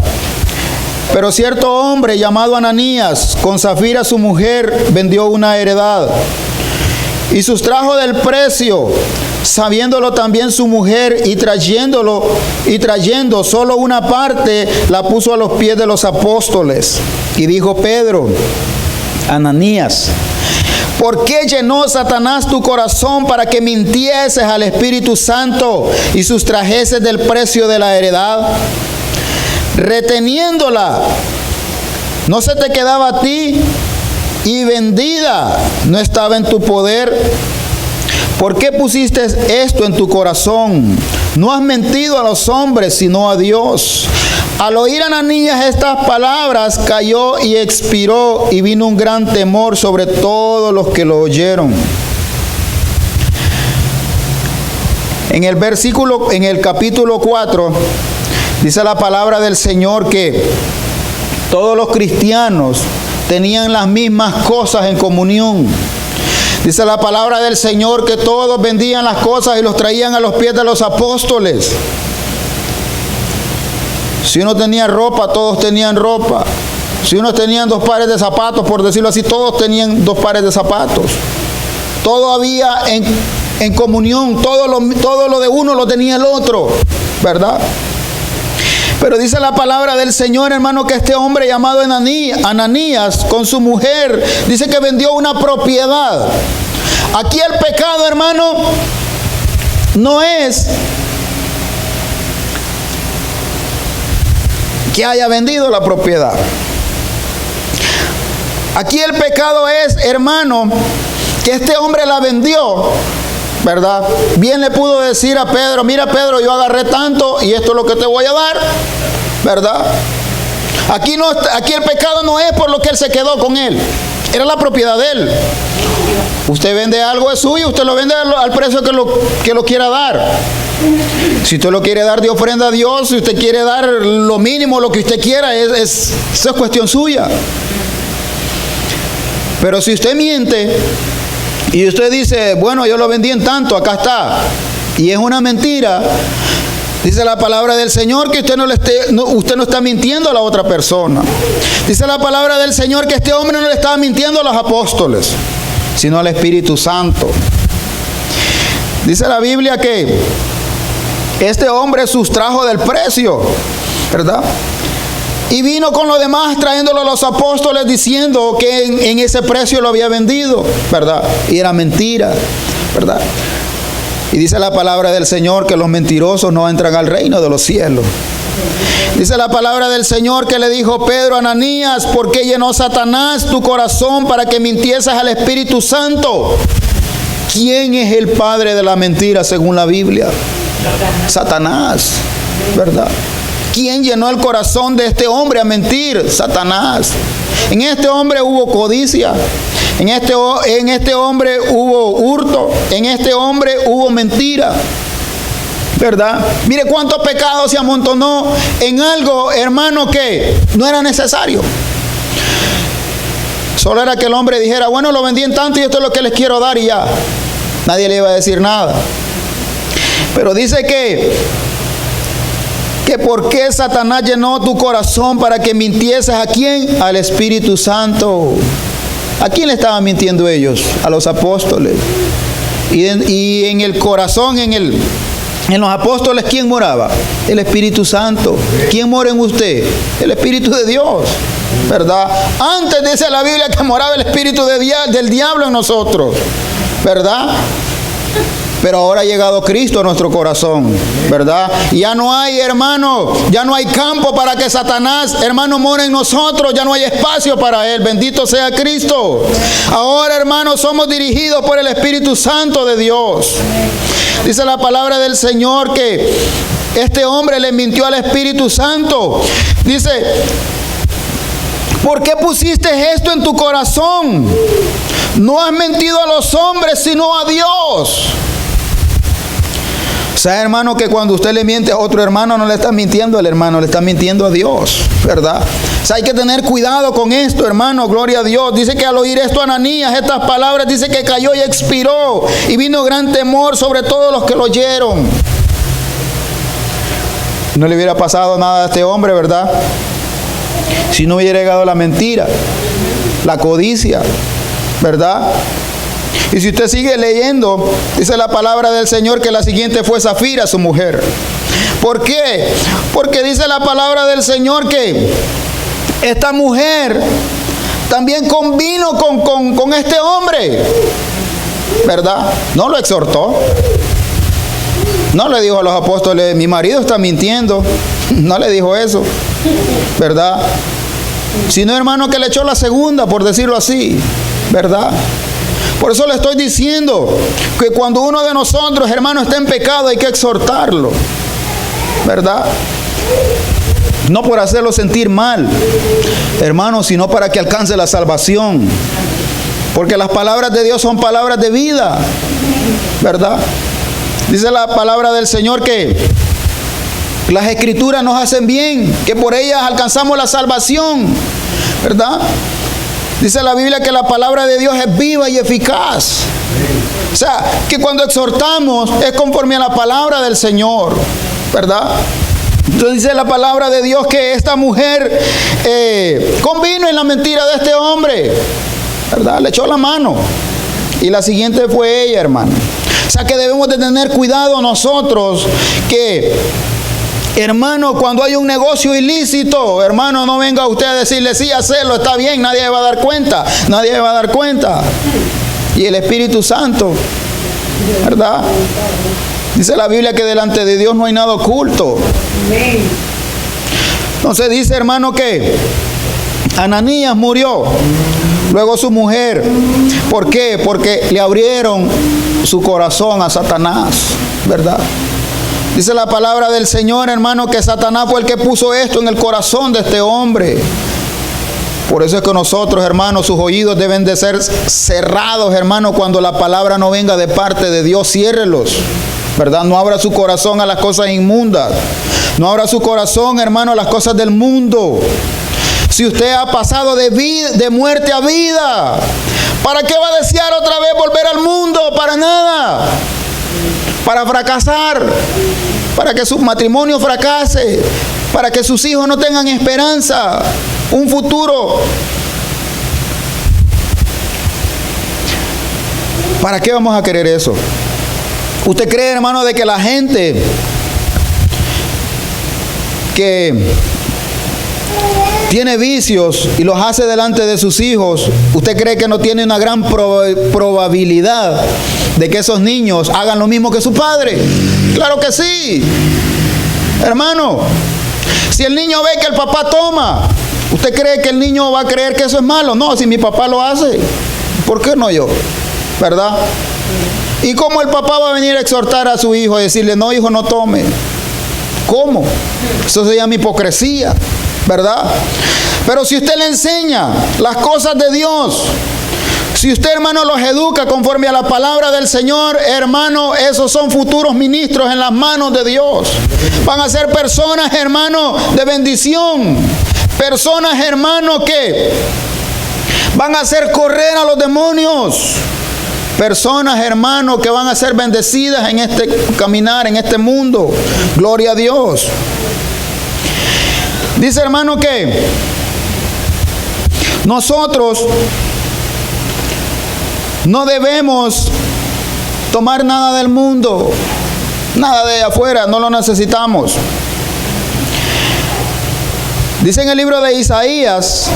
pero cierto hombre llamado Ananías, con Zafira su mujer, vendió una heredad y sustrajo del precio, sabiéndolo también su mujer, y trayendo solo una parte, la puso a los pies de los apóstoles. Y dijo Pedro: Ananías, ¿por qué llenó Satanás tu corazón para que mintieses al Espíritu Santo y sustrajeses del precio de la heredad? Reteniéndola, ¿no se te quedaba a ti? Y vendida, ¿no estaba en tu poder? ¿Por qué pusiste esto en tu corazón? No has mentido a los hombres, sino a Dios. Al oír Ananías estas palabras, cayó y expiró, y vino un gran temor sobre todos los que lo oyeron. En el capítulo 4, dice la palabra del Señor que todos los cristianos tenían las mismas cosas en comunión. Dice la palabra del Señor que todos vendían las cosas y los traían a los pies de los apóstoles. Si uno tenía ropa, todos tenían ropa. Si unos tenían 2 pares de zapatos, por decirlo así, todos tenían 2 pares de zapatos. Todo había en comunión, todo lo de uno lo tenía el otro, ¿verdad? Pero dice la palabra del Señor, hermano, que este hombre llamado Ananías, con su mujer, dice que vendió una propiedad. Aquí el pecado, hermano, no es que haya vendido la propiedad. Aquí el pecado es, hermano, que este hombre la vendió, ¿verdad? Bien le pudo decir a Pedro: mira, Pedro, yo agarré tanto y esto es lo que te voy a dar, ¿verdad? Aquí el pecado no es por lo que él se quedó con él, era la propiedad de él. Usted vende algo, es suyo, usted lo vende al precio que lo quiera dar. Si usted lo quiere dar de ofrenda a Dios, si usted quiere dar lo mínimo, lo que usted quiera, eso es cuestión suya. Pero si usted miente y usted dice: bueno, yo lo vendí en tanto, acá está, y es una mentira, dice la palabra del Señor que usted no está mintiendo a la otra persona. Dice la palabra del Señor que este hombre no le estaba mintiendo a los apóstoles, sino al Espíritu Santo. Dice la Biblia que este hombre sustrajo del precio, ¿verdad? Y vino con lo demás trayéndolo a los apóstoles diciendo que en ese precio lo había vendido, ¿verdad? Y era mentira, ¿verdad? Y dice la palabra del Señor que los mentirosos no entran al reino de los cielos. Dice la palabra del Señor que le dijo Pedro a Ananías: ¿por qué llenó Satanás tu corazón para que mintieses al Espíritu Santo? ¿Quién es el padre de la mentira según la Biblia? Satanás, ¿verdad? ¿Quién llenó el corazón de este hombre a mentir? Satanás. En este hombre hubo codicia. En este hombre hubo hurto. En este hombre hubo mentira. ¿Verdad? Mire cuántos pecados se amontonó en algo, hermano, que no era necesario. Solo era que el hombre dijera, bueno, lo vendí en tanto y esto es lo que les quiero dar y ya. Nadie le iba a decir nada. Pero dice que por qué Satanás llenó tu corazón para que mintieses. ¿A quién? Al Espíritu Santo. ¿A quién le estaban mintiendo ellos? A los apóstoles. Y en el corazón, en los apóstoles, ¿quién moraba? El Espíritu Santo. ¿Quién mora en usted? El Espíritu de Dios, ¿verdad? Antes dice la Biblia que moraba el espíritu del diablo en nosotros, ¿verdad? Pero ahora ha llegado Cristo a nuestro corazón, ¿verdad? Y ya no hay, hermano, ya no hay campo para que Satanás, hermano, more en nosotros. Ya no hay espacio para él. Bendito sea Cristo. Ahora, hermano, somos dirigidos por el Espíritu Santo de Dios. Dice la palabra del Señor que este hombre le mintió al Espíritu Santo. Dice, ¿por qué pusiste esto en tu corazón? No has mentido a los hombres, sino a Dios. O sea, hermano, que cuando usted le miente a otro hermano, no le está mintiendo al hermano, le está mintiendo a Dios, ¿verdad? O sea, hay que tener cuidado con esto, hermano, gloria a Dios. Dice que al oír esto Ananías, estas palabras, dice que cayó y expiró, y vino gran temor sobre todos los que lo oyeron. No le hubiera pasado nada a este hombre, ¿verdad? Si no hubiera llegado la mentira, la codicia, ¿verdad? Y si usted sigue leyendo, dice la palabra del Señor que la siguiente fue Zafira, su mujer. ¿Por qué? Porque dice la palabra del Señor que esta mujer también convino con este hombre, ¿verdad? No lo exhortó. No le dijo a los apóstoles, mi marido está mintiendo. No le dijo eso, ¿verdad? Sino, hermano, que le echó la segunda, por decirlo así, ¿verdad? Por eso le estoy diciendo que cuando uno de nosotros, hermano, está en pecado, hay que exhortarlo, ¿verdad? No por hacerlo sentir mal, hermano, sino para que alcance la salvación. Porque las palabras de Dios son palabras de vida, ¿verdad? Dice la palabra del Señor que las escrituras nos hacen bien, que por ellas alcanzamos la salvación, ¿verdad? Dice la Biblia que la palabra de Dios es viva y eficaz. O sea, que cuando exhortamos es conforme a la palabra del Señor, ¿verdad? Entonces dice la palabra de Dios que esta mujer convino en la mentira de este hombre, ¿verdad? Le echó la mano. Y la siguiente fue ella, hermano. O sea que debemos de tener cuidado nosotros que, hermano, cuando hay un negocio ilícito, hermano, no venga usted a decirle, sí, hacerlo, está bien, nadie va a dar cuenta, nadie va a dar cuenta. Y el Espíritu Santo, ¿verdad? Dice la Biblia que delante de Dios no hay nada oculto. Entonces dice, hermano, que Ananías murió, luego su mujer. ¿Por qué? Porque le abrieron su corazón a Satanás, ¿verdad? Dice la palabra del Señor, hermano, que Satanás fue el que puso esto en el corazón de este hombre. Por eso es que nosotros, hermanos, sus oídos deben de ser cerrados, hermano, cuando la palabra no venga de parte de Dios. Ciérrelos, ¿verdad? No abra su corazón a las cosas inmundas. No abra su corazón, hermano, a las cosas del mundo. Si usted ha pasado de muerte a vida, ¿para qué va a desear otra vez volver al mundo? Para nada. Para fracasar, para que su matrimonio fracase, para que sus hijos no tengan esperanza, un futuro. ¿Para qué vamos a querer eso? ¿Usted cree, hermano, de que la gente que tiene vicios y los hace delante de sus hijos, usted cree que no tiene una gran probabilidad de que esos niños hagan lo mismo que su padre? Claro que sí, hermano. Si el niño ve que el papá toma, ¿usted cree que el niño va a creer que eso es malo? No, si mi papá lo hace, ¿por qué no yo? ¿Verdad? ¿Y cómo el papá va a venir a exhortar a su hijo y decirle, no, hijo, no tome? cómo. Eso se llama hipocresía, ¿verdad? Pero si usted le enseña las cosas de Dios, si usted, hermano, los educa conforme a la palabra del Señor, hermano, esos son futuros ministros en las manos de Dios. Van a ser personas, hermano, de bendición. Personas, hermano, que van a hacer correr a los demonios. Personas, hermano, que van a ser bendecidas en este caminar, en este mundo. Gloria a Dios. Dice, hermano, que nosotros no debemos tomar nada del mundo, nada de afuera, no lo necesitamos. Dice en el libro de Isaías,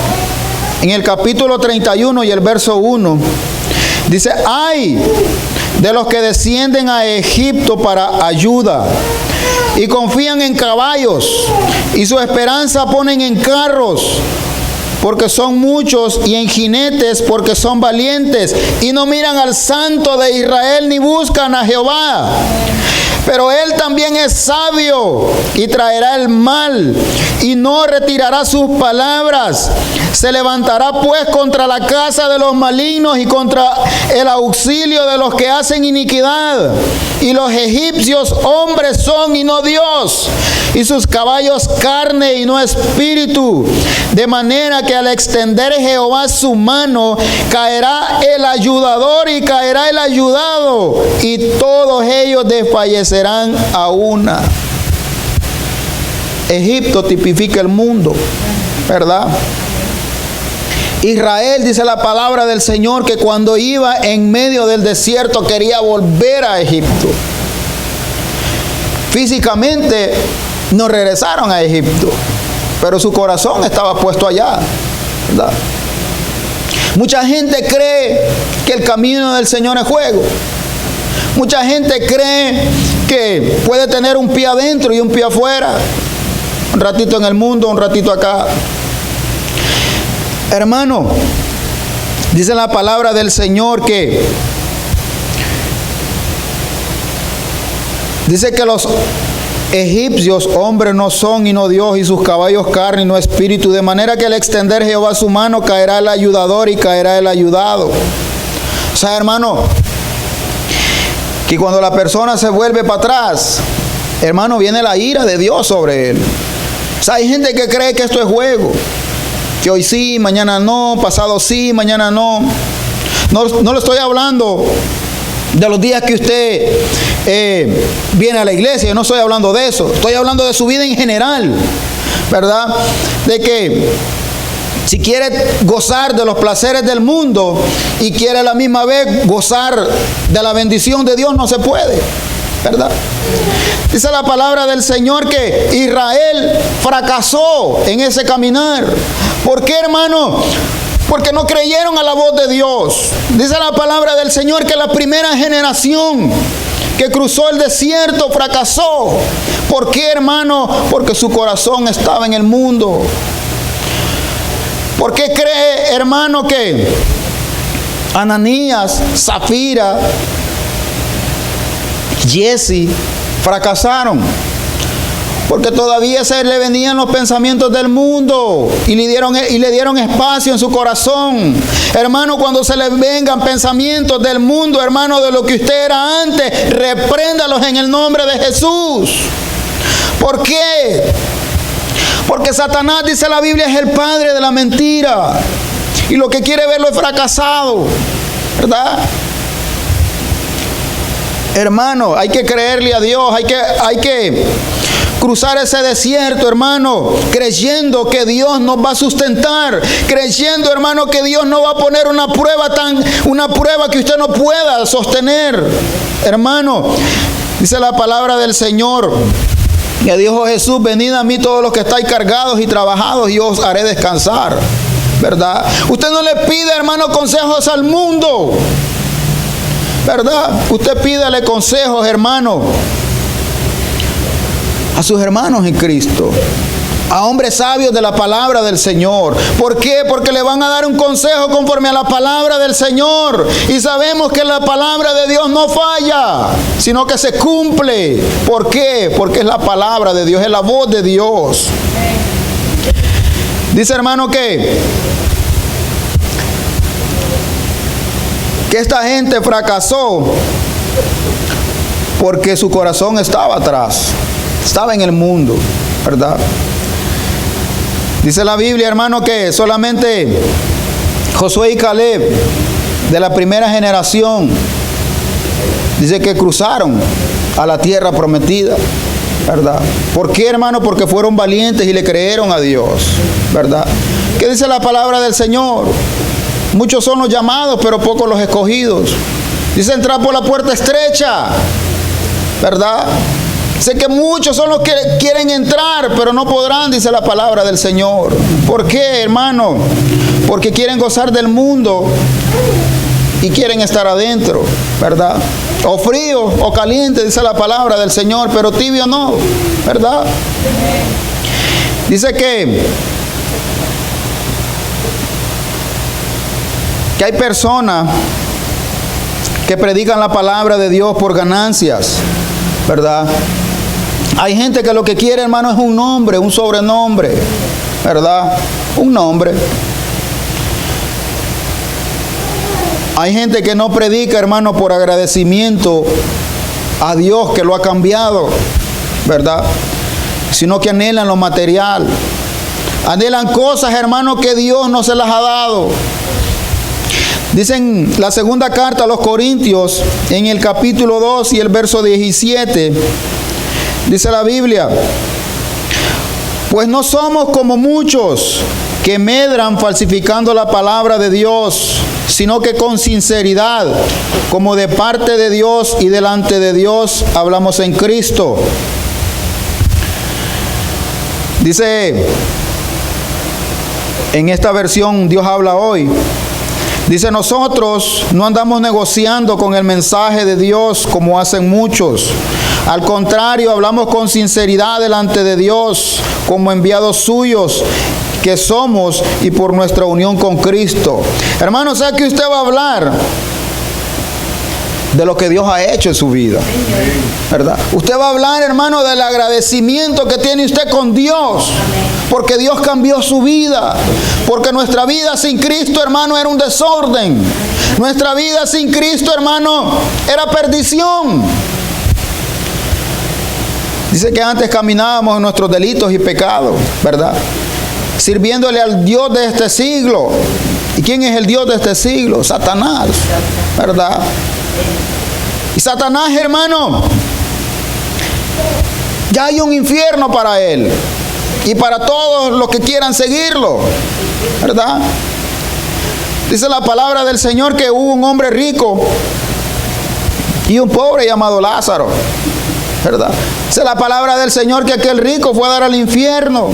en el capítulo 31 y el verso 1, dice: ay de los que descienden a Egipto para ayuda y confían en caballos y su esperanza ponen en carros, porque son muchos, y en jinetes, porque son valientes, y no miran al Santo de Israel ni buscan a Jehová. Pero Él también es sabio y traerá el mal y no retirará sus palabras. Se levantará pues contra la casa de los malignos y contra el auxilio de los que hacen iniquidad. Y los egipcios hombres son y no Dios, y sus caballos carne y no espíritu. De manera que al extender Jehová su mano, caerá el ayudador y caerá el ayudado, y todos ellos desfallecerán a una. Egipto tipifica el mundo, ¿verdad? Israel, dice la palabra del Señor, que cuando iba en medio del desierto quería volver a Egipto. Físicamente no regresaron a Egipto, pero su corazón estaba puesto allá, ¿verdad? Mucha gente cree que el camino del Señor es juego. Mucha gente cree que puede tener un pie adentro y un pie afuera. Un ratito en el mundo, un ratito acá. Hermano, dice la palabra del Señor que dice que los egipcios hombres no son y no Dios, y sus caballos carne y no espíritu. De manera que al extender Jehová su mano, caerá el ayudador y caerá el ayudado. O sea, hermano, que cuando la persona se vuelve para atrás, hermano, viene la ira de Dios sobre él. O sea, hay gente que cree que esto es juego, que hoy sí, mañana no, pasado sí, mañana no. No le estoy hablando de los días que usted viene a la iglesia, yo no estoy hablando de eso. Estoy hablando de su vida en general, ¿verdad? De que si quiere gozar de los placeres del mundo y quiere a la misma vez gozar de la bendición de Dios, no se puede, ¿verdad? Dice la palabra del Señor que Israel fracasó en ese caminar. ¿Por qué, hermano? Porque no creyeron a la voz de Dios. Dice la palabra del Señor que la primera generación que cruzó el desierto fracasó. ¿Por qué, hermano? Porque su corazón estaba en el mundo. ¿Por qué cree, hermano, que Ananías, Zafira, Jesse fracasaron? Porque todavía se le venían los pensamientos del mundo y le dieron espacio en su corazón. Hermano, cuando se le vengan pensamientos del mundo, hermano, de lo que usted era antes, repréndalos en el nombre de Jesús. ¿Por qué? Porque Satanás, dice la Biblia, es el padre de la mentira. Y lo que quiere verlo es fracasado, ¿verdad? Hermano, hay que creerle a Dios, hay que cruzar ese desierto, hermano, creyendo que Dios nos va a sustentar, creyendo, hermano, que Dios no va a poner una prueba que usted no pueda sostener. Hermano, dice la palabra del Señor, que dijo Jesús: venid a mí todos los que estáis cargados y trabajados, y yo os haré descansar, ¿verdad? Usted no le pide, hermano, consejos al mundo, ¿verdad? Usted pídale consejos, hermano, a sus hermanos en Cristo. a hombres sabios de la palabra del Señor. ¿Por qué? Porque le van a dar un consejo conforme a la palabra del Señor. Y sabemos que la palabra de Dios no falla, sino que se cumple. ¿Por qué? Porque es la palabra de Dios, es la voz de Dios. Dice, hermano, que esta gente fracasó porque su corazón estaba atrás, estaba en el mundo, ¿verdad? Dice la Biblia, hermano, que solamente Josué y Caleb, de la primera generación, dice que cruzaron a la tierra prometida, ¿verdad? ¿Por qué, hermano? Porque fueron valientes y le creyeron a Dios, ¿verdad? ¿Qué dice la palabra del Señor? Muchos son los llamados, pero pocos los escogidos. Dice, entrar por la puerta estrecha, ¿verdad? Sé que muchos son los que quieren entrar, pero no podrán, dice la palabra del Señor. ¿Por qué, hermano? Porque quieren gozar del mundo y quieren estar adentro, ¿verdad? O frío o caliente, dice la palabra del Señor, pero tibio no, ¿verdad? Dice que hay personas que predican la palabra de Dios por ganancias, ¿verdad? Hay gente que lo que quiere, hermano, es un nombre, un sobrenombre, ¿verdad? Un nombre. Hay gente que no predica, hermano, por agradecimiento a Dios que lo ha cambiado, ¿verdad? Sino que anhelan lo material. Anhelan cosas, hermano, que Dios no se las ha dado. Dicen la segunda carta a los Corintios, en el capítulo 2 y el verso 17, dice la Biblia, pues no somos como muchos que medran falsificando la palabra de Dios, sino que con sinceridad, como de parte de Dios y delante de Dios, hablamos en Cristo. Dice, en esta versión Dios habla hoy, dice, nosotros no andamos negociando con el mensaje de Dios como hacen muchos. Al contrario, hablamos con sinceridad delante de Dios, como enviados suyos que somos y por nuestra unión con Cristo. Hermano, ¿sabe que usted va a hablar de lo que Dios ha hecho en su vida? ¿Verdad? Usted va a hablar, hermano, del agradecimiento que tiene usted con Dios, porque Dios cambió su vida, porque nuestra vida sin Cristo, hermano, era un desorden. Nuestra vida sin Cristo, hermano, era perdición. Dice que antes caminábamos en nuestros delitos y pecados, ¿verdad? Sirviéndole al Dios de este siglo. ¿Y quién es el Dios de este siglo? Satanás, ¿verdad? Y Satanás, hermano, ya hay un infierno para él y para todos los que quieran seguirlo, ¿verdad? Dice la palabra del Señor que hubo un hombre rico y un pobre llamado Lázaro, ¿verdad? Dice la palabra del Señor que aquel rico fue a dar al infierno.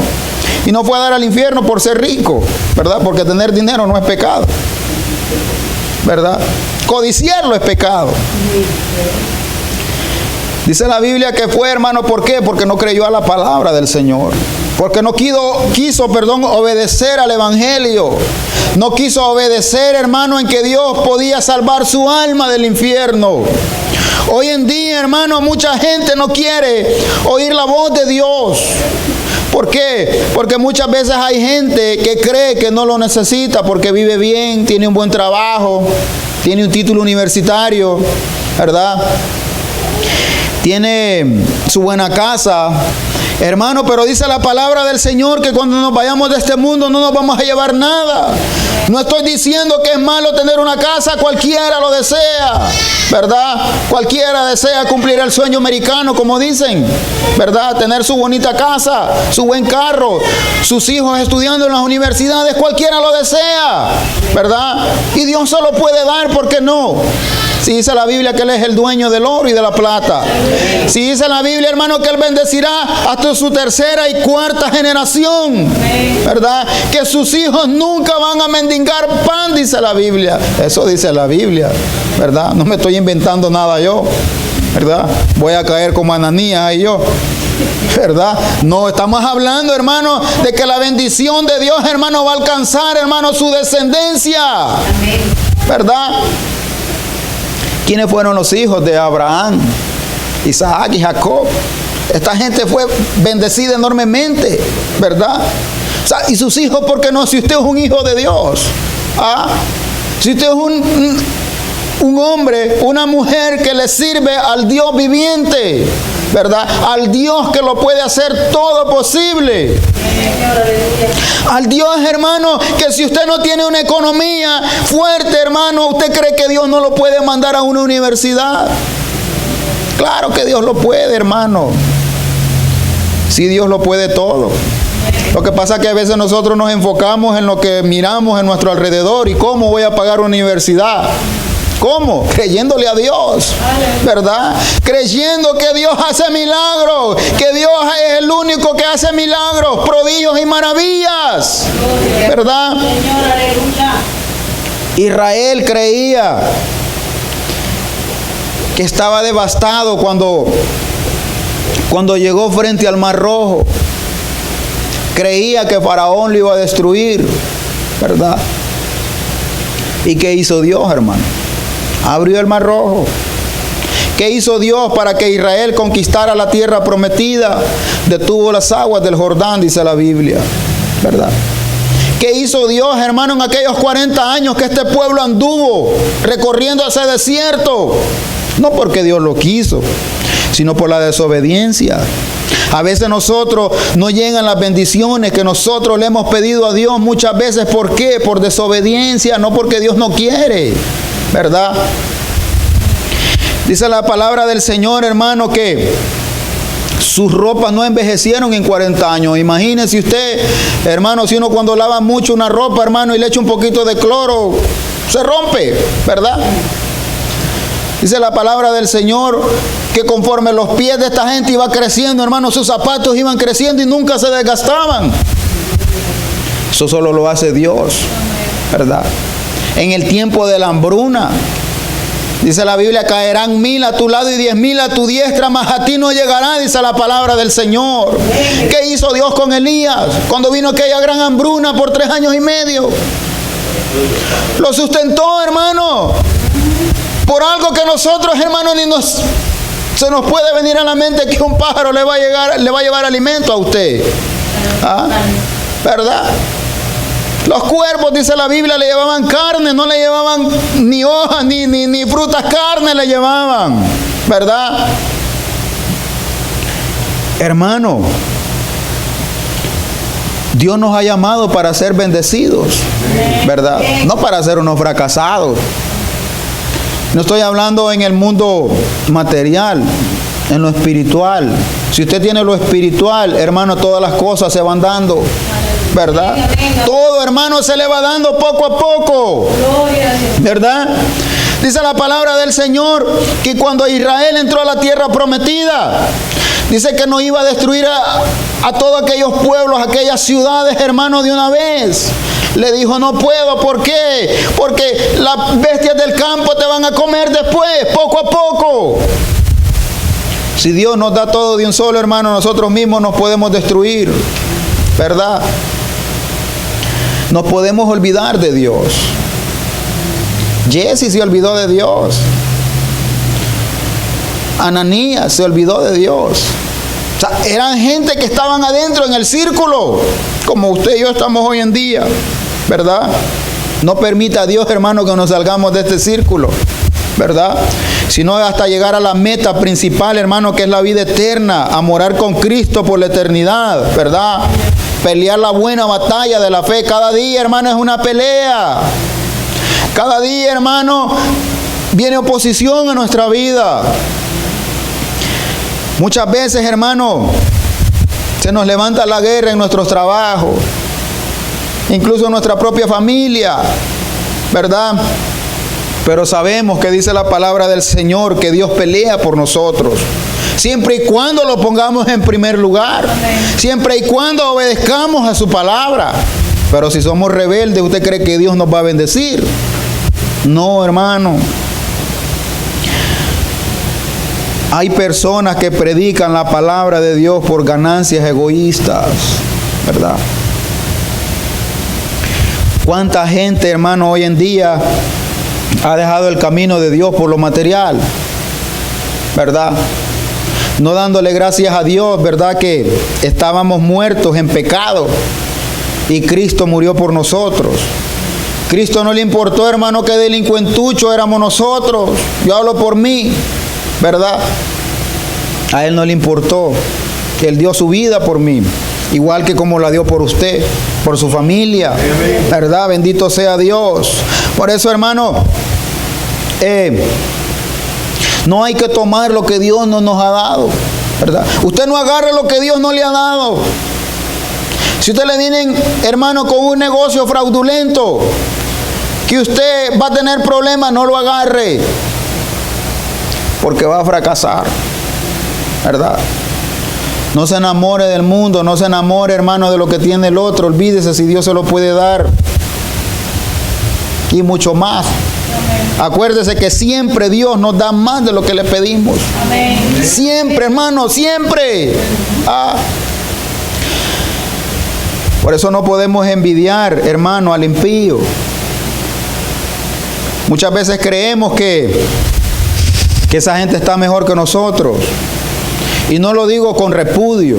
Y no fue a dar al infierno por ser rico, ¿verdad? Porque tener dinero no es pecado, ¿verdad? Codiciarlo es pecado. Dice la Biblia que fue, hermano, ¿por qué? Porque no creyó a la palabra del Señor. Porque no quiso, obedecer al Evangelio. No quiso obedecer, hermano, en que Dios podía salvar su alma del infierno. Hoy en día, hermano, mucha gente no quiere oír la voz de Dios. ¿Por qué? Porque muchas veces hay gente que cree que no lo necesita porque vive bien, tiene un buen trabajo, tiene un título universitario, ¿verdad? Tiene su buena casa. Hermano, pero dice la palabra del Señor que cuando nos vayamos de este mundo no nos vamos a llevar nada. No estoy diciendo que es malo tener una casa, cualquiera lo desea, ¿verdad? Cualquiera desea cumplir el sueño americano, como dicen, ¿verdad? Tener su bonita casa, su buen carro, sus hijos estudiando en las universidades, cualquiera lo desea, ¿verdad? Y Dios se lo puede dar, ¿por qué no? Si dice la Biblia que Él es el dueño del oro y de la plata. Si dice la Biblia, hermano, que Él bendecirá hasta su tercera y cuarta generación, ¿verdad? Que sus hijos nunca van a mendigar pan, dice la Biblia. Eso dice la Biblia, ¿verdad? No me estoy inventando nada yo, ¿verdad? Voy a caer como Ananías y yo, ¿verdad? No estamos hablando, hermano, de que la bendición de Dios, hermano, va a alcanzar, hermano, su descendencia. ¿Verdad? ¿Quiénes fueron los hijos de Abraham, Isaac y Jacob? Esta gente fue bendecida enormemente, ¿verdad? O sea, y sus hijos, ¿por qué no? Si usted es un hijo de Dios, si usted es un hombre, una mujer que le sirve al Dios viviente, ¿verdad? Al Dios que lo puede hacer todo posible. Al Dios, hermano, que si usted no tiene una economía fuerte, hermano, ¿usted cree que Dios no lo puede mandar a una universidad? Claro que Dios lo puede, hermano. Sí, Dios lo puede todo. Lo que pasa es que a veces nosotros nos enfocamos en lo que miramos en nuestro alrededor. ¿Y cómo voy a pagar una universidad? ¿Cómo? Creyéndole a Dios, ¿verdad? Creyendo que Dios hace milagros, que Dios es el único que hace milagros, prodigios y maravillas, ¿verdad? Israel creía que estaba devastado cuando llegó frente al Mar Rojo. Creía que Faraón lo iba a destruir, ¿verdad? ¿Y qué hizo Dios, hermano? Abrió el Mar Rojo. ¿Qué hizo Dios para que Israel conquistara la tierra prometida? Detuvo las aguas del Jordán, dice la Biblia, ¿verdad? ¿Qué hizo Dios, hermano, en aquellos 40 años que este pueblo anduvo recorriendo ese desierto? No porque Dios lo quiso, sino por la desobediencia. A veces nosotros no llegan las bendiciones que nosotros le hemos pedido a Dios muchas veces. ¿Por qué? Por desobediencia, no porque Dios no quiere, ¿verdad? Dice la palabra del Señor, hermano, que sus ropas no envejecieron en 40 años. Imagínese usted, hermano, si uno cuando lava mucho una ropa, hermano, y le echa un poquito de cloro, se rompe, ¿verdad? Dice la palabra del Señor que conforme los pies de esta gente iba creciendo, hermano, sus zapatos iban creciendo y nunca se desgastaban. Eso solo lo hace Dios, ¿verdad? En el tiempo de la hambruna, dice la Biblia, caerán 1000 a tu lado y 10,000 a tu diestra, mas a ti no llegará, dice la palabra del Señor. ¿Qué hizo Dios con Elías cuando vino aquella gran hambruna por 3 años y medio? Lo sustentó, hermano. Por algo que nosotros, hermano, se nos puede venir a la mente que un pájaro le va a llevar alimento a usted. ¿Verdad? Los cuervos, dice la Biblia, le llevaban carne, no le llevaban ni hojas, ni frutas, carne le llevaban, ¿verdad? Hermano, Dios nos ha llamado para ser bendecidos, ¿verdad? No para ser unos fracasados. No estoy hablando en el mundo material, en lo espiritual. Si usted tiene lo espiritual, hermano, todas las cosas se van dando, ¿verdad? Todo, hermano, se le va dando poco a poco, ¿verdad? Dice la palabra del Señor que cuando Israel entró a la tierra prometida, dice que no iba a destruir a todos aquellos pueblos, aquellas ciudades, hermano, de una vez. Le dijo, no puedo. ¿Por qué? Porque las bestias del campo te van a comer después, poco a poco. Si Dios nos da todo de un solo, hermano, nosotros mismos nos podemos destruir, ¿verdad? Nos podemos olvidar de Dios. Jesse se olvidó de Dios. Ananías se olvidó de Dios. O sea, eran gente que estaban adentro en el círculo, como usted y yo estamos hoy en día, ¿verdad? No permita a Dios, hermano, que nos salgamos de este círculo, ¿verdad? Sino hasta llegar a la meta principal, hermano, que es la vida eterna, a morar con Cristo por la eternidad, ¿verdad? Pelear la buena batalla de la fe. Cada día, hermano, es una pelea. Cada día, hermano, viene oposición a nuestra vida. Muchas veces, hermano, se nos levanta la guerra en nuestros trabajos, incluso en nuestra propia familia, ¿verdad? Pero sabemos que dice la palabra del Señor que Dios pelea por nosotros, siempre y cuando lo pongamos en primer lugar, siempre y cuando obedezcamos a su palabra. Pero si somos rebeldes, ¿usted cree que Dios nos va a bendecir? No, hermano. Hay personas que predican la palabra de Dios por ganancias egoístas, ¿verdad? ¿Cuánta gente, hermano, hoy en día ha dejado el camino de Dios por lo material? ¿Verdad? No dándole gracias a Dios, ¿verdad? Que estábamos muertos en pecado y Cristo murió por nosotros. Cristo no le importó, hermano, que delincuentuchos éramos nosotros. Yo hablo por mí, ¿verdad? A Él no le importó que Él dio su vida por mí, igual que como la dio por usted, por su familia, ¿verdad? Bendito sea Dios. Por eso, hermano, no hay que tomar lo que Dios no nos ha dado, ¿verdad? Usted no agarre lo que Dios no le ha dado. Si usted le vienen, hermano, con un negocio fraudulento, que usted va a tener problemas, no lo agarre, porque va a fracasar, ¿verdad? No se enamore del mundo, no se enamore, hermano, de lo que tiene el otro. Olvídese si Dios se lo puede dar. Y mucho más. Acuérdese que siempre Dios nos da más de lo que le pedimos. Amén. Siempre, hermano, siempre. Por eso no podemos envidiar, hermano, al impío. Muchas veces creemos que esa gente está mejor que nosotros. Y no lo digo con repudio,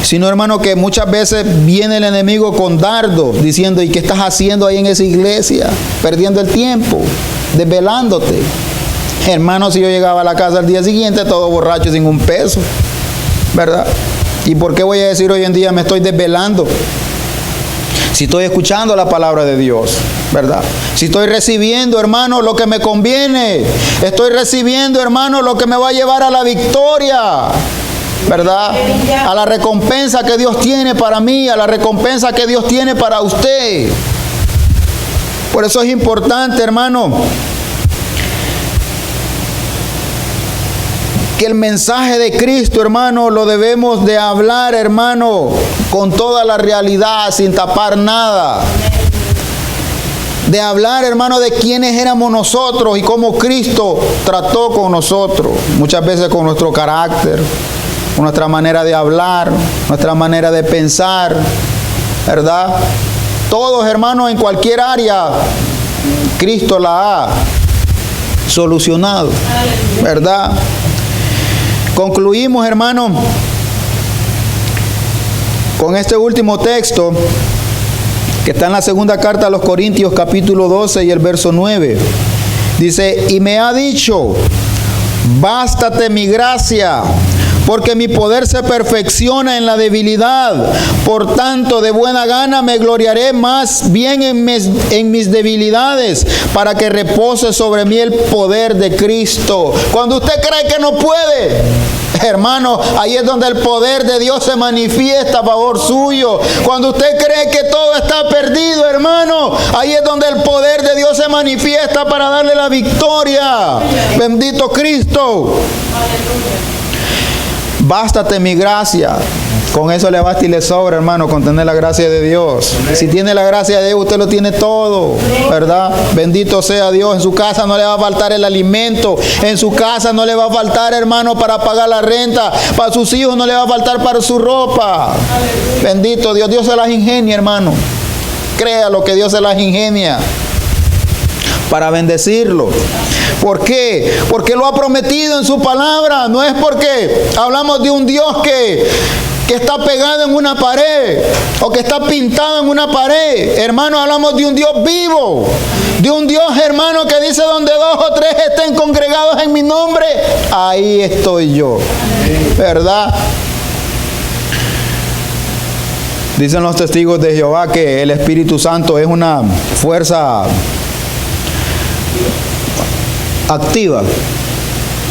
sino, hermano, que muchas veces viene el enemigo con dardos diciendo: ¿y qué estás haciendo ahí en esa iglesia? Perdiendo el tiempo, desvelándote. Hermano, si yo llegaba a la casa al día siguiente todo borracho sin un peso, ¿verdad? ¿Y por qué voy a decir hoy en día me estoy desvelando? Si estoy escuchando la palabra de Dios, ¿verdad? Si estoy recibiendo, hermano, lo que me conviene. Estoy recibiendo, hermano, lo que me va a llevar a la victoria, ¿verdad? A la recompensa que Dios tiene para mí, a la recompensa que Dios tiene para usted. Por eso es importante, hermano, que el mensaje de Cristo, hermano, lo debemos de hablar, hermano, con toda la realidad, sin tapar nada. De hablar, hermano, de quiénes éramos nosotros y cómo Cristo trató con nosotros. Muchas veces con nuestro carácter, con nuestra manera de hablar, nuestra manera de pensar, ¿verdad? Todos, hermanos, en cualquier área, Cristo la ha solucionado, ¿verdad? Concluimos, hermano, con este último texto que está en la segunda carta a los Corintios, capítulo 12 y el verso 9. Dice: y me ha dicho: bástate mi gracia, porque mi poder se perfecciona en la debilidad. Por tanto, de buena gana me gloriaré más bien en mis debilidades, para que repose sobre mí el poder de Cristo. Cuando usted cree que no puede, hermano, ahí es donde el poder de Dios se manifiesta a favor suyo. Cuando usted cree que todo está perdido, hermano, ahí es donde el poder de Dios se manifiesta para darle la victoria. Bendito Cristo. Bástate mi gracia. Con eso le basta y le sobra, hermano, con tener la gracia de Dios. Si tiene la gracia de Dios, usted lo tiene todo, ¿verdad? Bendito sea Dios. En su casa no le va a faltar el alimento. En su casa no le va a faltar, hermano, para pagar la renta. Para sus hijos no le va a faltar para su ropa. Bendito Dios. Dios se las ingenia, hermano. Créalo que Dios se las ingenia para bendecirlo. ¿Por qué? Porque lo ha prometido en su palabra. No es porque hablamos de un Dios que está pegado en una pared o que está pintado en una pared. Hermano, hablamos de un Dios vivo. De un Dios, hermano, que dice: donde dos o tres estén congregados en mi nombre, ahí estoy yo. ¿Verdad? Dicen los testigos de Jehová que el Espíritu Santo es una fuerza activa,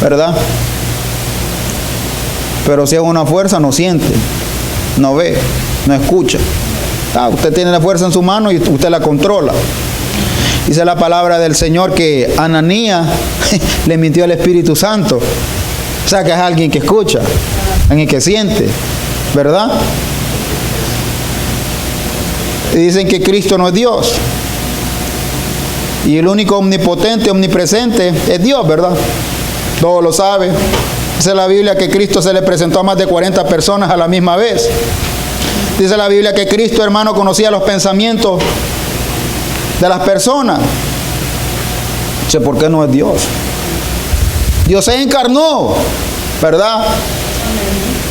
¿verdad? Pero si es una fuerza, no siente, no ve, no escucha. Usted tiene la fuerza en su mano y usted la controla. Dice la palabra del Señor que Ananías le mintió al Espíritu Santo. O sea que es alguien que escucha, alguien que siente, ¿verdad? Y dicen que Cristo no es Dios. Y el único omnipotente, omnipresente es Dios, ¿verdad? Todos lo saben. Dice la Biblia que Cristo se le presentó a más de 40 personas a la misma vez. Dice la Biblia que Cristo, hermano, conocía los pensamientos de las personas. Dice, ¿por qué no es Dios? Dios se encarnó, ¿verdad?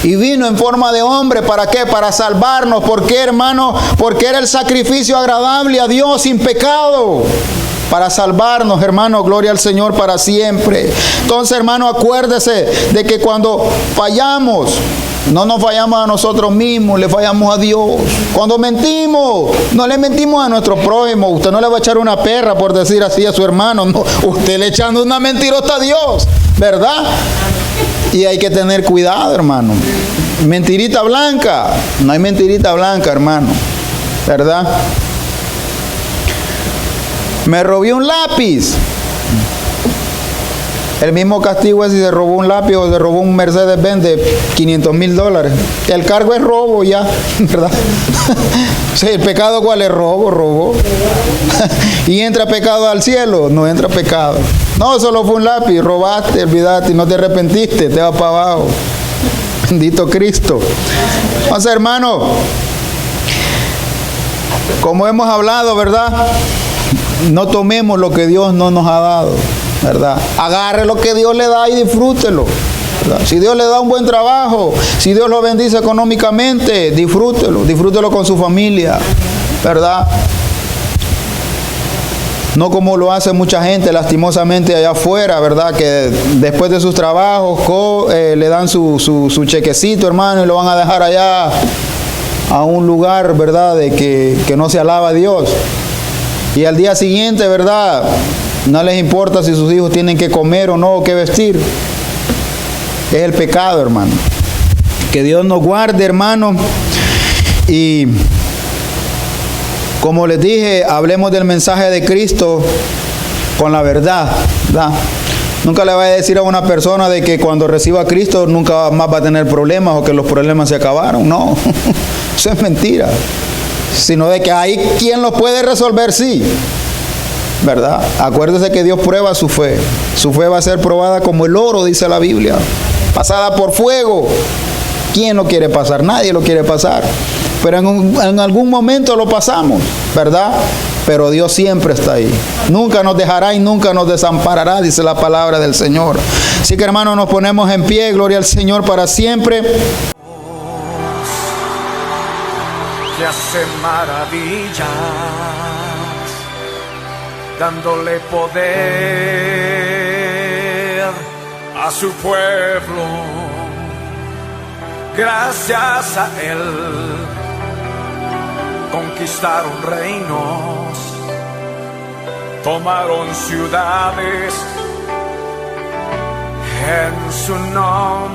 Y vino en forma de hombre, ¿para qué? Para salvarnos. ¿Por qué, hermano? Porque era el sacrificio agradable a Dios sin pecado. Para salvarnos, hermano, gloria al Señor para siempre. Entonces, hermano, acuérdese de que cuando fallamos, no nos fallamos a nosotros mismos, le fallamos a Dios. Cuando mentimos, no le mentimos a nuestro prójimo. Usted no le va a echar una perra por decir así a su hermano. No, usted le echando una mentirota a Dios, ¿verdad? Y hay que tener cuidado, hermano. Mentirita blanca. No hay mentirita blanca, hermano, ¿verdad? Me robé un lápiz. El mismo castigo es si se robó un lápiz o se robó un Mercedes-Benz de $500,000. El cargo es robo ya, ¿verdad? Sí, el pecado, ¿cuál es? Robo. ¿Y entra pecado al cielo? No entra pecado. No, solo fue un lápiz, robaste, olvidaste y no te arrepentiste, te vas para abajo. Bendito Cristo. Entonces, hermano, como hemos hablado, ¿verdad? No tomemos lo que Dios no nos ha dado, ¿verdad? Agarre lo que Dios le da y disfrútelo, ¿verdad? Si Dios le da un buen trabajo, si Dios lo bendice económicamente, disfrútelo con su familia, ¿verdad? No como lo hace mucha gente lastimosamente allá afuera, ¿verdad? Que después de sus trabajos le dan su chequecito, hermano, y lo van a dejar allá a un lugar, ¿verdad? De que no se alaba a Dios. Y al día siguiente, ¿verdad? No les importa si sus hijos tienen que comer o no, o qué vestir. Es el pecado, hermano. Que Dios nos guarde, hermano. Y como les dije, hablemos del mensaje de Cristo con la verdad, ¿verdad? Nunca le vaya a decir a una persona de que cuando reciba a Cristo nunca más va a tener problemas o que los problemas se acabaron. No, eso es mentira. Sino de que hay quien los puede resolver, sí, ¿verdad? Acuérdese que Dios prueba su fe. Su fe va a ser probada como el oro, dice la Biblia, pasada por fuego. ¿Quién lo quiere pasar? Nadie lo quiere pasar. Pero en algún momento lo pasamos, ¿verdad? Pero Dios siempre está ahí. Nunca nos dejará y nunca nos desamparará, dice la palabra del Señor. Así que, hermanos, nos ponemos en pie. Gloria al Señor para siempre. Que hace maravillas, dándole poder a su pueblo. Gracias a Él conquistaron reinos, tomaron ciudades en su nombre.